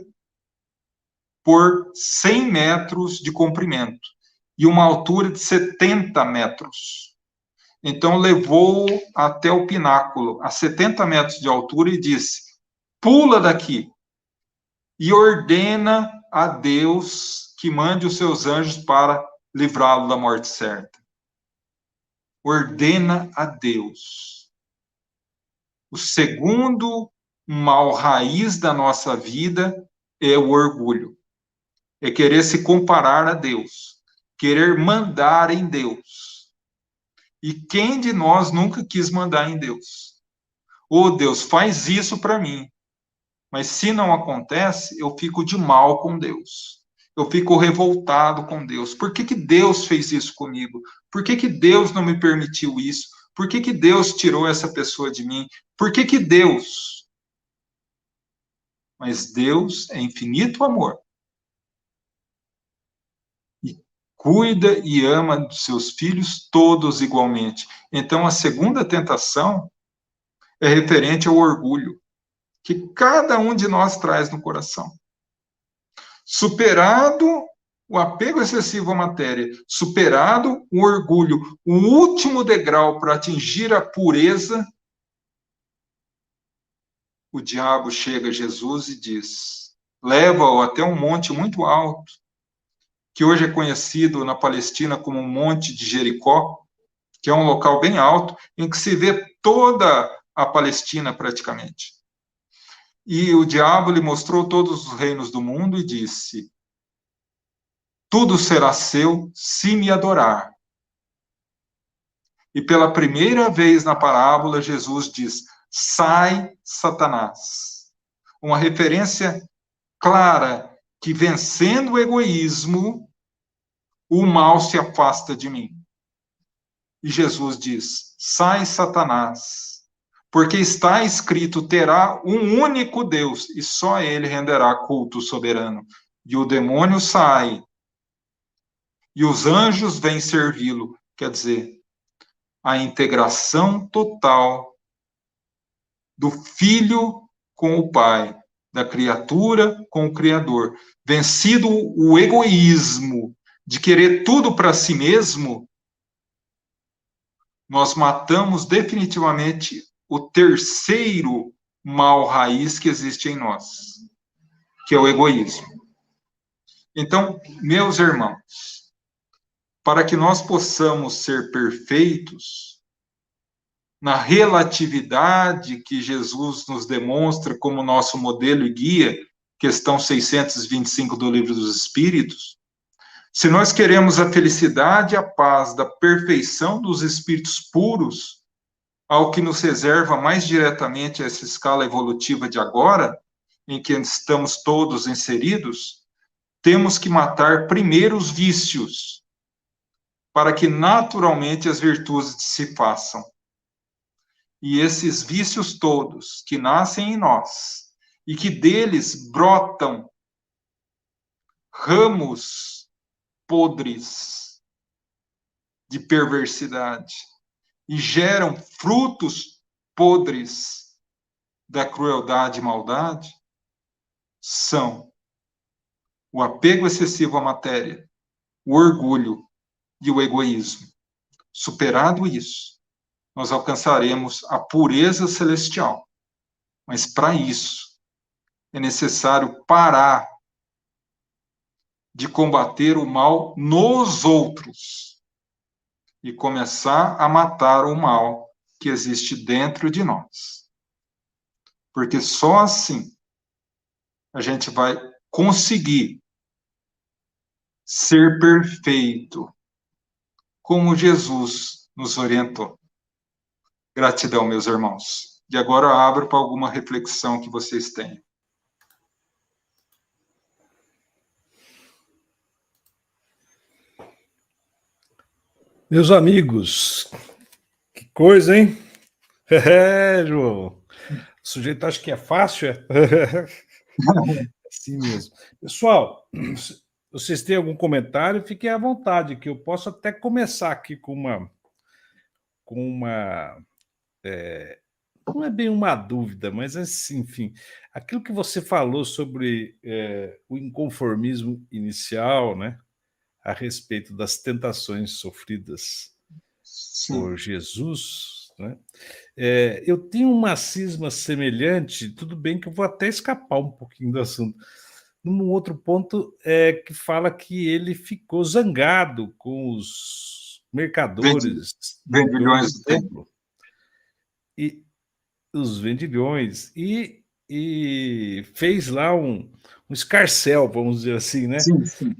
por 100 metros de comprimento e uma altura de 70 metros. Então, levou até o pináculo, a 70 metros de altura, e disse, pula daqui e ordena a Deus que mande os seus anjos para livrá-lo da morte certa. Ordena a Deus. O segundo mal raiz da nossa vida é o orgulho. É querer se comparar a Deus. Querer mandar em Deus. E quem de nós nunca quis mandar em Deus? Oh, Deus, faz isso para mim. Mas se não acontece, eu fico de mal com Deus. Eu fico revoltado com Deus. Por que Deus fez isso comigo? Por que Deus não me permitiu isso? Por que Deus tirou essa pessoa de mim? Por que Deus? Mas Deus é infinito amor. E cuida e ama dos seus filhos todos igualmente. Então, a segunda tentação é referente ao orgulho, que cada um de nós traz no coração. Superado o apego excessivo à matéria, superado o orgulho, o último degrau para atingir a pureza, o diabo chega a Jesus e diz, leva-o até um monte muito alto, que hoje é conhecido na Palestina como o Monte de Jericó, que é um local bem alto, em que se vê toda a Palestina praticamente. E o diabo lhe mostrou todos os reinos do mundo e disse, tudo será seu se me adorar. E pela primeira vez na parábola, Jesus diz, sai, Satanás. Uma referência clara que vencendo o egoísmo, o mal se afasta de mim. E Jesus diz, sai, Satanás, porque está escrito, terá um único Deus, e só ele renderá culto soberano. E o demônio sai, e os anjos vêm servi-lo. Quer dizer, a integração total do filho com o pai, da criatura com o Criador. Vencido o egoísmo de querer tudo para si mesmo, nós matamos definitivamente o terceiro mal raiz que existe em nós, que é o egoísmo. Então, meus irmãos, para que nós possamos ser perfeitos, na relatividade que Jesus nos demonstra como nosso modelo e guia, questão 625 do Livro dos Espíritos, se nós queremos a felicidade e a paz da perfeição dos espíritos puros, ao que nos reserva mais diretamente essa escala evolutiva de agora, em que estamos todos inseridos, temos que matar primeiro os vícios, para que naturalmente as virtudes se façam. E esses vícios todos que nascem em nós, e que deles brotam ramos podres de perversidade, e geram frutos podres da crueldade e maldade, são o apego excessivo à matéria, o orgulho, e o egoísmo. Superado isso, nós alcançaremos a pureza celestial. Mas para isso, é necessário parar de combater o mal nos outros e começar a matar o mal que existe dentro de nós. Porque só assim a gente vai conseguir ser perfeito, como Jesus nos orientou. Gratidão, meus irmãos. E agora eu abro para alguma reflexão que vocês tenham. Meus amigos, que coisa, hein? É, João. O sujeito acha que é fácil, é? Assim mesmo. Pessoal, vocês têm algum comentário? Fiquem à vontade, que eu posso até começar aqui com uma não é bem uma dúvida, mas assim, enfim, aquilo que você falou sobre o inconformismo inicial, né, a respeito das tentações sofridas por Sim. Jesus, né? Eu tenho uma cisma semelhante, tudo bem que eu vou até escapar um pouquinho do assunto. Num outro ponto que fala que ele ficou zangado com os mercadores em torno Vendilhões do do templo. templo e os vendilhões e fez lá um escarcéu, vamos dizer assim, né? Sim, sim.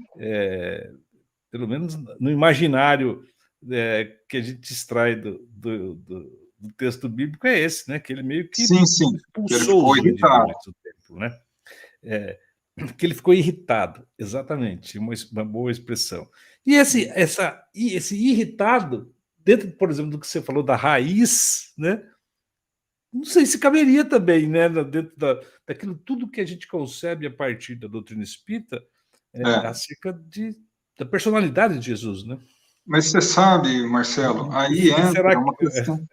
Pelo menos no imaginário que a gente extrai do texto bíblico é esse, né? Que ele meio que Sim, sim. Que ele expulsou ficou os irritado. vendilhões do templo, né? Que ele ficou irritado, exatamente, uma boa expressão. E esse irritado, dentro, por exemplo, do que você falou da raiz, né? Não sei se caberia também, né? Dentro daquilo tudo que a gente concebe a partir da doutrina espírita acerca da personalidade de Jesus, né? Mas você sabe, Marcelo, Por aí que será entra que. uma questão.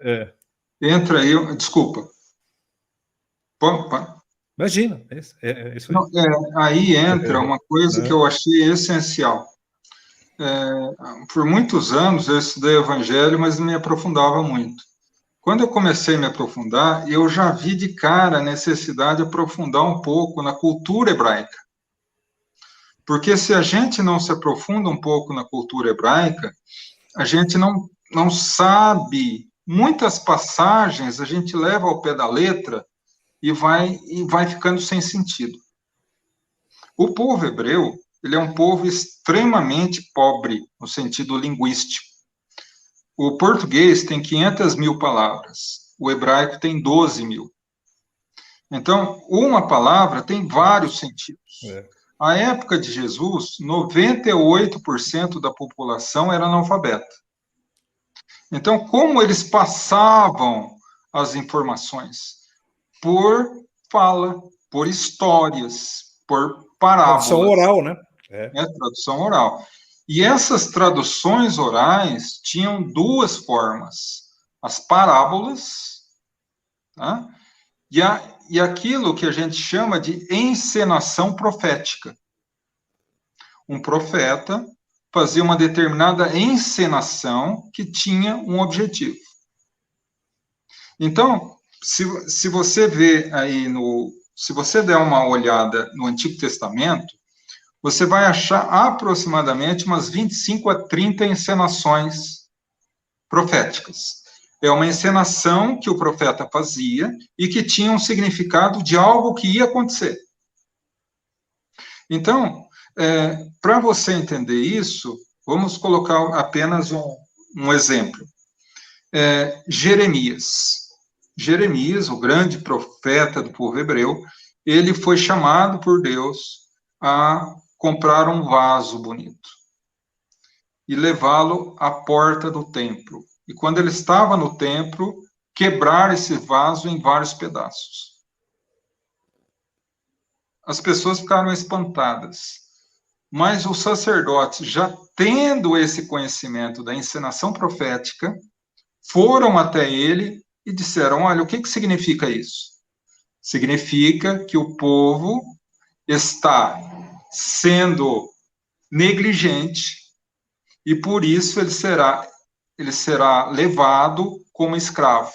Entra aí, desculpa. Imagina, é isso aí. Não, aí entra uma coisa que eu achei essencial. Por muitos anos eu estudei Evangelho, mas não me aprofundava muito. Quando eu comecei a me aprofundar, eu já vi de cara a necessidade de aprofundar um pouco na cultura hebraica. Porque se a gente não se aprofunda um pouco na cultura hebraica, a gente não sabe. Muitas passagens a gente leva ao pé da letra e vai ficando sem sentido. O povo hebreu, ele é um povo extremamente pobre no sentido linguístico. O português tem 500 mil palavras, o hebraico tem 12 mil. Então, uma palavra tem vários sentidos. À época de Jesus, 98% da população era analfabeta. Então, como eles passavam as informações? Por fala, por histórias, por parábolas. Tradução oral, né? Tradução oral. E essas traduções orais tinham duas formas: as parábolas, tá? E aquilo que a gente chama de encenação profética. Um profeta fazia uma determinada encenação que tinha um objetivo. Então, se você vê aí se você der uma olhada no Antigo Testamento, você vai achar aproximadamente umas 25 a 30 encenações proféticas. É uma encenação que o profeta fazia e que tinha um significado de algo que ia acontecer. Então, para você entender isso, vamos colocar apenas um exemplo. Jeremias, o grande profeta do povo hebreu, ele foi chamado por Deus a comprar um vaso bonito e levá-lo à porta do templo. E quando ele estava no templo, quebrar esse vaso em vários pedaços. As pessoas ficaram espantadas. Mas os sacerdotes, já tendo esse conhecimento da encenação profética, foram até ele e disseram: olha, o que significa isso? Significa que o povo está sendo negligente e por isso ele será levado como escravo.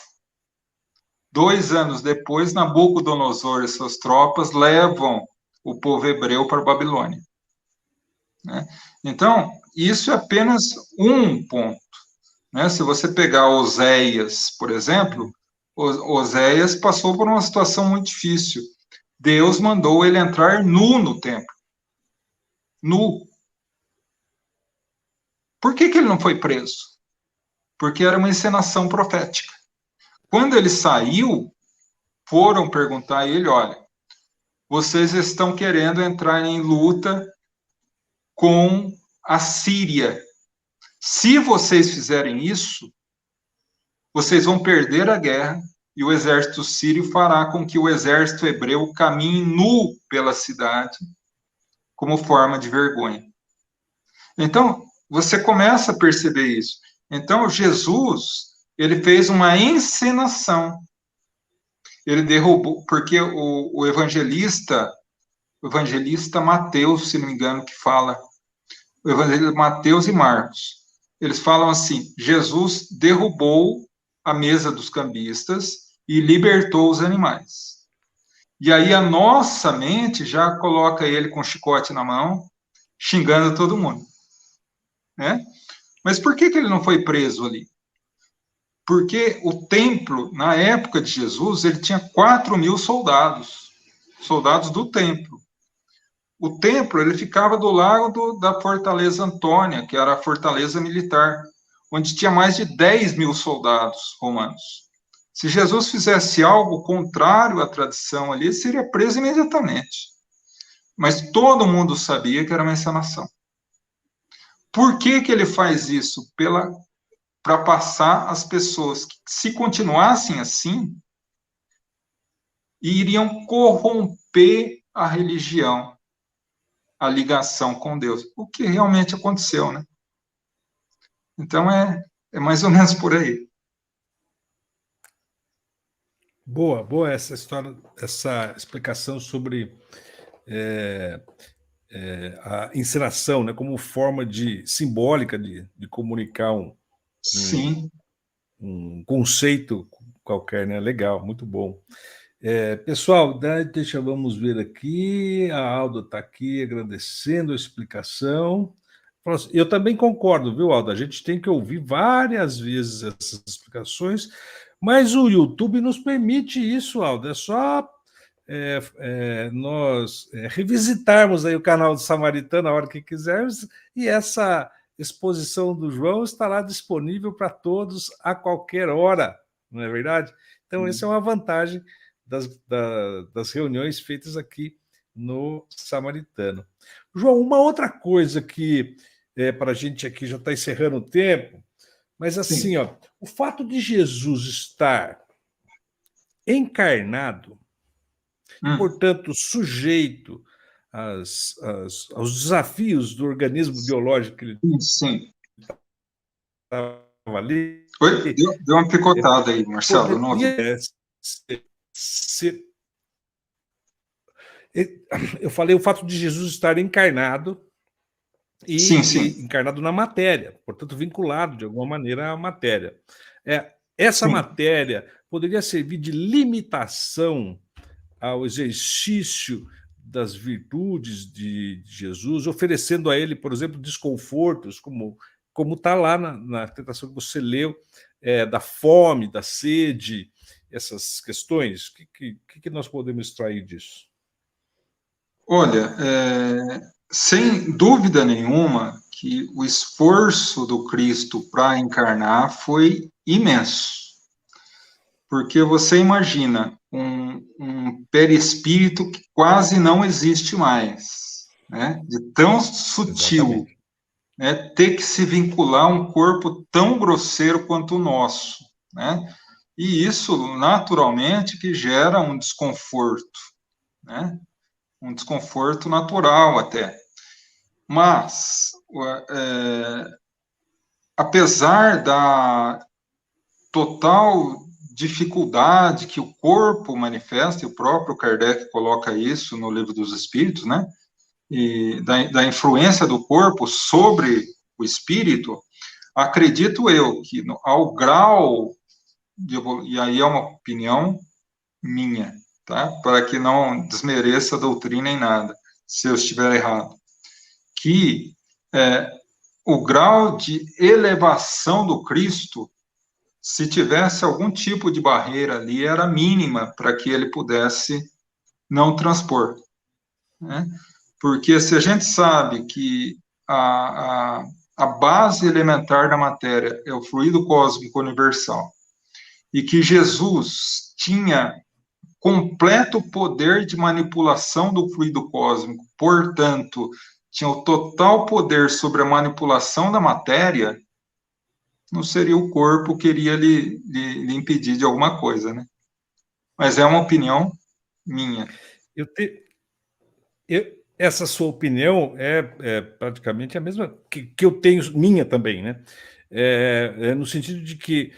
2 anos depois, Nabucodonosor e suas tropas levam o povo hebreu para a Babilônia. Né? Então, isso é apenas um ponto. Né? Se você pegar Oséias, por exemplo, Oséias passou por uma situação muito difícil. Deus mandou ele entrar nu no templo. Nu. Por que ele não foi preso? Porque era uma encenação profética. Quando ele saiu, foram perguntar a ele, olha, vocês estão querendo entrar em luta com a Síria. Se vocês fizerem isso, vocês vão perder a guerra e o exército sírio fará com que o exército hebreu caminhe nu pela cidade como forma de vergonha. Então, você começa a perceber isso. Então, Jesus, ele fez uma encenação. Ele derrubou, porque o evangelista Mateus, se não me engano, que fala, o evangelista Mateus e Marcos, eles falam assim, Jesus derrubou a mesa dos cambistas e libertou os animais. E aí a nossa mente já coloca ele com chicote na mão, xingando todo mundo. Né? Mas por que ele não foi preso ali? Porque o templo, na época de Jesus, ele tinha 4.000 soldados, soldados do templo. O templo, ele ficava do lado da Fortaleza Antônia, que era a fortaleza militar, onde tinha mais de 10.000 soldados romanos. Se Jesus fizesse algo contrário à tradição ali, ele seria preso imediatamente. Mas todo mundo sabia que era uma encenação. Por que ele faz isso? Para passar as pessoas que, se continuassem assim, iriam corromper a religião, a ligação com Deus. O que realmente aconteceu, né? Então, é mais ou menos por aí. Boa essa história, essa explicação sobre a encenação, né, como forma simbólica de comunicar Sim. um conceito qualquer, né? Legal, muito bom. Pessoal, vamos ver aqui, a Alda está aqui agradecendo a explicação. Eu também concordo, viu, Alda? A gente tem que ouvir várias vezes essas explicações, mas o YouTube nos permite isso, Alda. É só nós revisitarmos aí o canal do Samaritano a hora que quisermos, e essa exposição do João estará disponível para todos a qualquer hora, não é verdade? Então, essa é uma vantagem das reuniões feitas aqui no Samaritano. João, uma outra coisa que para a gente aqui já está encerrando o tempo, mas assim, ó, o fato de Jesus estar encarnado, portanto, sujeito aos desafios do organismo biológico que ele estava ali. Oi? Deu uma picotada aí, Marcelo. Não ouvi. Eu falei o fato de Jesus estar encarnado e encarnado na matéria, portanto, vinculado de alguma maneira à matéria. Essa matéria poderia servir de limitação ao exercício das virtudes de Jesus, oferecendo a ele, por exemplo, desconfortos, como está lá na tentação que você leu, da fome, da sede, essas questões. O que nós podemos extrair disso? Olha, sem dúvida nenhuma que o esforço do Cristo para encarnar foi imenso. Porque você imagina um perispírito que quase não existe mais, né? De tão sutil, né? Ter que se vincular a um corpo tão grosseiro quanto o nosso, né? E isso, naturalmente, que gera um desconforto, né? Um desconforto natural até. Mas, apesar da total dificuldade que o corpo manifesta, e o próprio Kardec coloca isso no Livro dos Espíritos, né? E da influência do corpo sobre o espírito, acredito eu que ao grau, e aí é uma opinião minha, tá? Para que não desmereça a doutrina em nada, se eu estiver errado, que o grau de elevação do Cristo, se tivesse algum tipo de barreira ali, era mínima para que ele pudesse não transpor, né? Porque se a gente sabe que a base elementar da matéria é o fluido cósmico universal, e que Jesus tinha completo poder de manipulação do fluido cósmico, portanto, tinha o total poder sobre a manipulação da matéria, não seria o corpo que iria lhe impedir de alguma coisa, né? Mas é uma opinião minha. Essa sua opinião é praticamente a mesma que eu tenho, minha também, né? No sentido de que,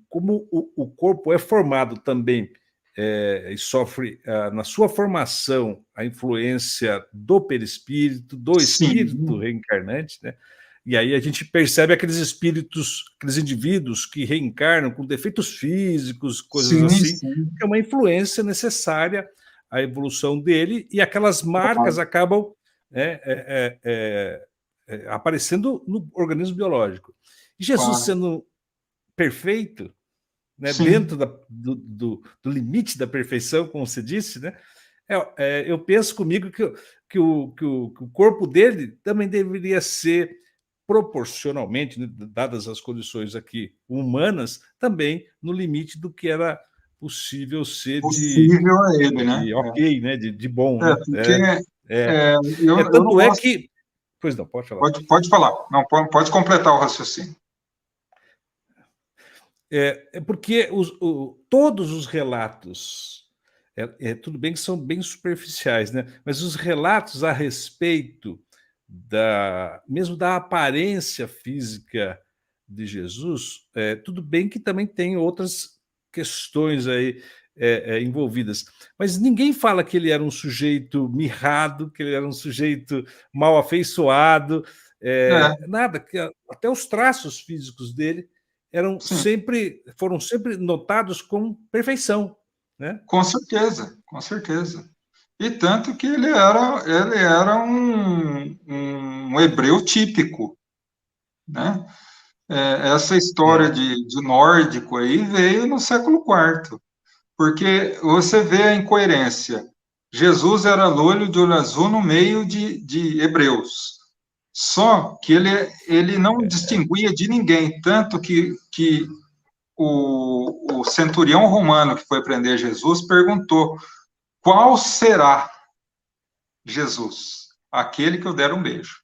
como o corpo é formado também e sofre, na sua formação, a influência do perispírito, do espírito Sim. reencarnante, né? E aí a gente percebe aqueles espíritos, aqueles indivíduos que reencarnam com defeitos físicos, coisas Sim, assim, sim. que é uma influência necessária à evolução dele, e aquelas marcas Claro. acabam aparecendo no organismo biológico. E Jesus Claro. sendo perfeito, né, Sim. dentro do limite da perfeição, como você disse, né, eu penso comigo que o corpo dele também deveria ser proporcionalmente, né, dadas as condições aqui humanas, também no limite do que era possível ser Possível a ele, né? de ok, né, de bom, né? Porque eu não Tanto é gosto. que. Pois não, pode falar. Pode falar. Não, pode completar o raciocínio. Porque todos os relatos, tudo bem que são bem superficiais, né? Mas os relatos a respeito mesmo da aparência física de Jesus, tudo bem que também tem outras questões aí envolvidas, mas ninguém fala que ele era um sujeito mirrado, que ele era um sujeito mal afeiçoado, É, nada, que até os traços físicos dele sim, foram sempre notados com perfeição, né? com certeza, com certeza. E tanto que ele era um hebreu típico, né? Essa história É, de nórdico aí veio no século IV, porque você vê a incoerência. Jesus era loiro de olho azul no meio de hebreus. Só que ele não distinguia de ninguém, tanto que o centurião romano que foi prender Jesus perguntou: qual será Jesus? Aquele que eu der um beijo.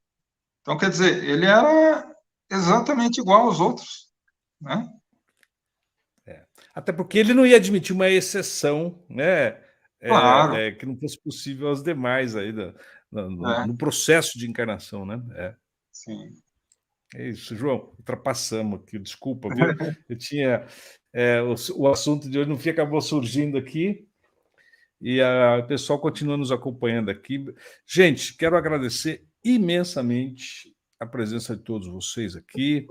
Então, quer dizer, ele era exatamente igual aos outros, né? até porque ele não ia admitir uma exceção, né? Claro, Que não fosse possível aos demais aí é, no processo de encarnação, né? sim. É isso, João. Ultrapassamos aqui, desculpa, viu? Eu tinha o assunto de hoje, no fim, acabou surgindo aqui. E o pessoal continua nos acompanhando aqui. Gente, quero agradecer imensamente a presença de todos vocês aqui.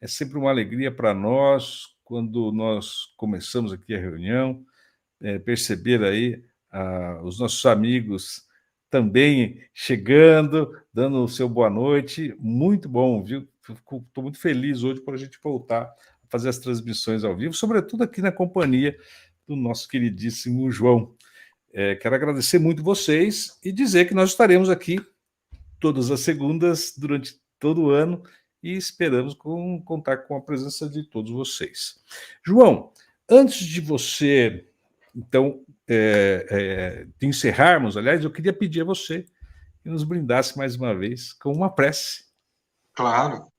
É sempre uma alegria para nós, quando nós começamos aqui a reunião, perceber aí os nossos amigos também chegando, dando o seu boa noite. Muito bom, viu? Estou muito feliz hoje por a gente voltar a fazer as transmissões ao vivo, sobretudo aqui na companhia do nosso queridíssimo João. Quero agradecer muito vocês e dizer que nós estaremos aqui todas as segundas durante todo o ano e esperamos contar com a presença de todos vocês. João, antes de você, então, de encerrarmos, aliás, eu queria pedir a você que nos brindasse mais uma vez com uma prece. Claro.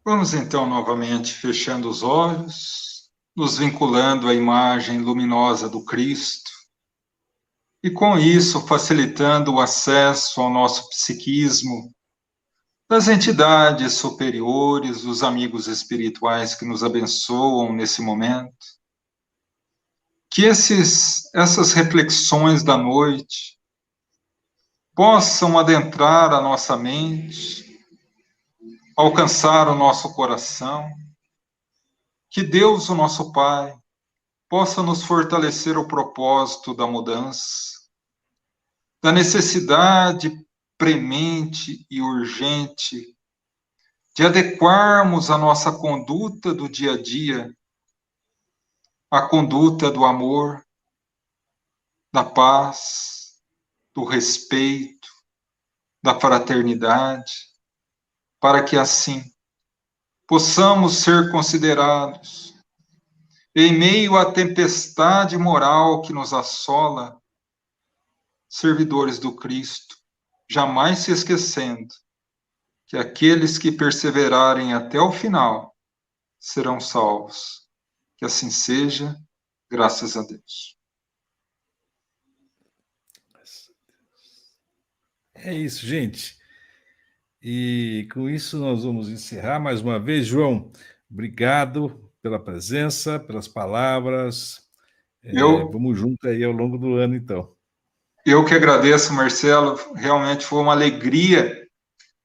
Vamos então novamente fechando os olhos, nos vinculando à imagem luminosa do Cristo, e com isso facilitando o acesso ao nosso psiquismo, das entidades superiores, dos amigos espirituais que nos abençoam nesse momento. Que essas reflexões da noite possam adentrar a nossa mente, alcançar o nosso coração. Que Deus, o nosso Pai, possa nos fortalecer o propósito da mudança, da necessidade premente e urgente de adequarmos a nossa conduta do dia a dia à conduta do amor, da paz, do respeito, da fraternidade, para que assim possamos ser considerados, em meio à tempestade moral que nos assola, servidores do Cristo, jamais se esquecendo que aqueles que perseverarem até o final serão salvos. Que assim seja, graças a Deus. É isso, gente. E com isso nós vamos encerrar mais uma vez. João, obrigado pela presença, pelas palavras. Vamos junto aí ao longo do ano, então. Eu que agradeço, Marcelo. Realmente foi uma alegria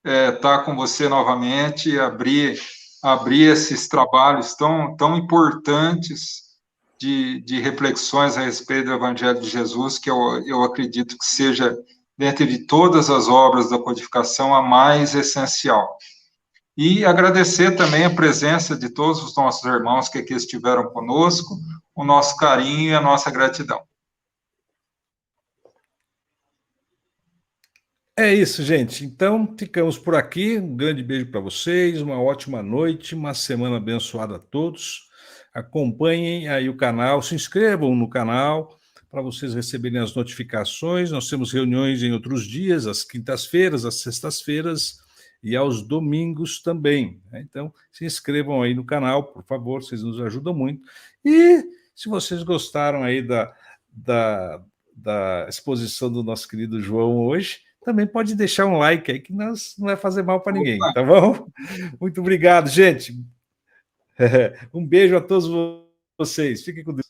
estar com você novamente e abrir esses trabalhos tão importantes de reflexões a respeito do Evangelho de Jesus, que eu acredito que seja, dentre de todas as obras da codificação, a mais essencial. E agradecer também a presença de todos os nossos irmãos que aqui estiveram conosco, o nosso carinho e a nossa gratidão. É isso, gente. Então, ficamos por aqui. Um grande beijo para vocês, uma ótima noite, uma semana abençoada a todos. Acompanhem aí o canal, se inscrevam no canal para vocês receberem as notificações. Nós temos reuniões em outros dias, às quintas-feiras, às sextas-feiras e aos domingos também. Então, se inscrevam aí no canal, por favor, vocês nos ajudam muito. E se vocês gostaram aí da exposição do nosso querido João hoje, também pode deixar um like aí, que não vai fazer mal para ninguém, tá bom? Muito obrigado, gente. Um beijo a todos vocês. Fiquem com Deus.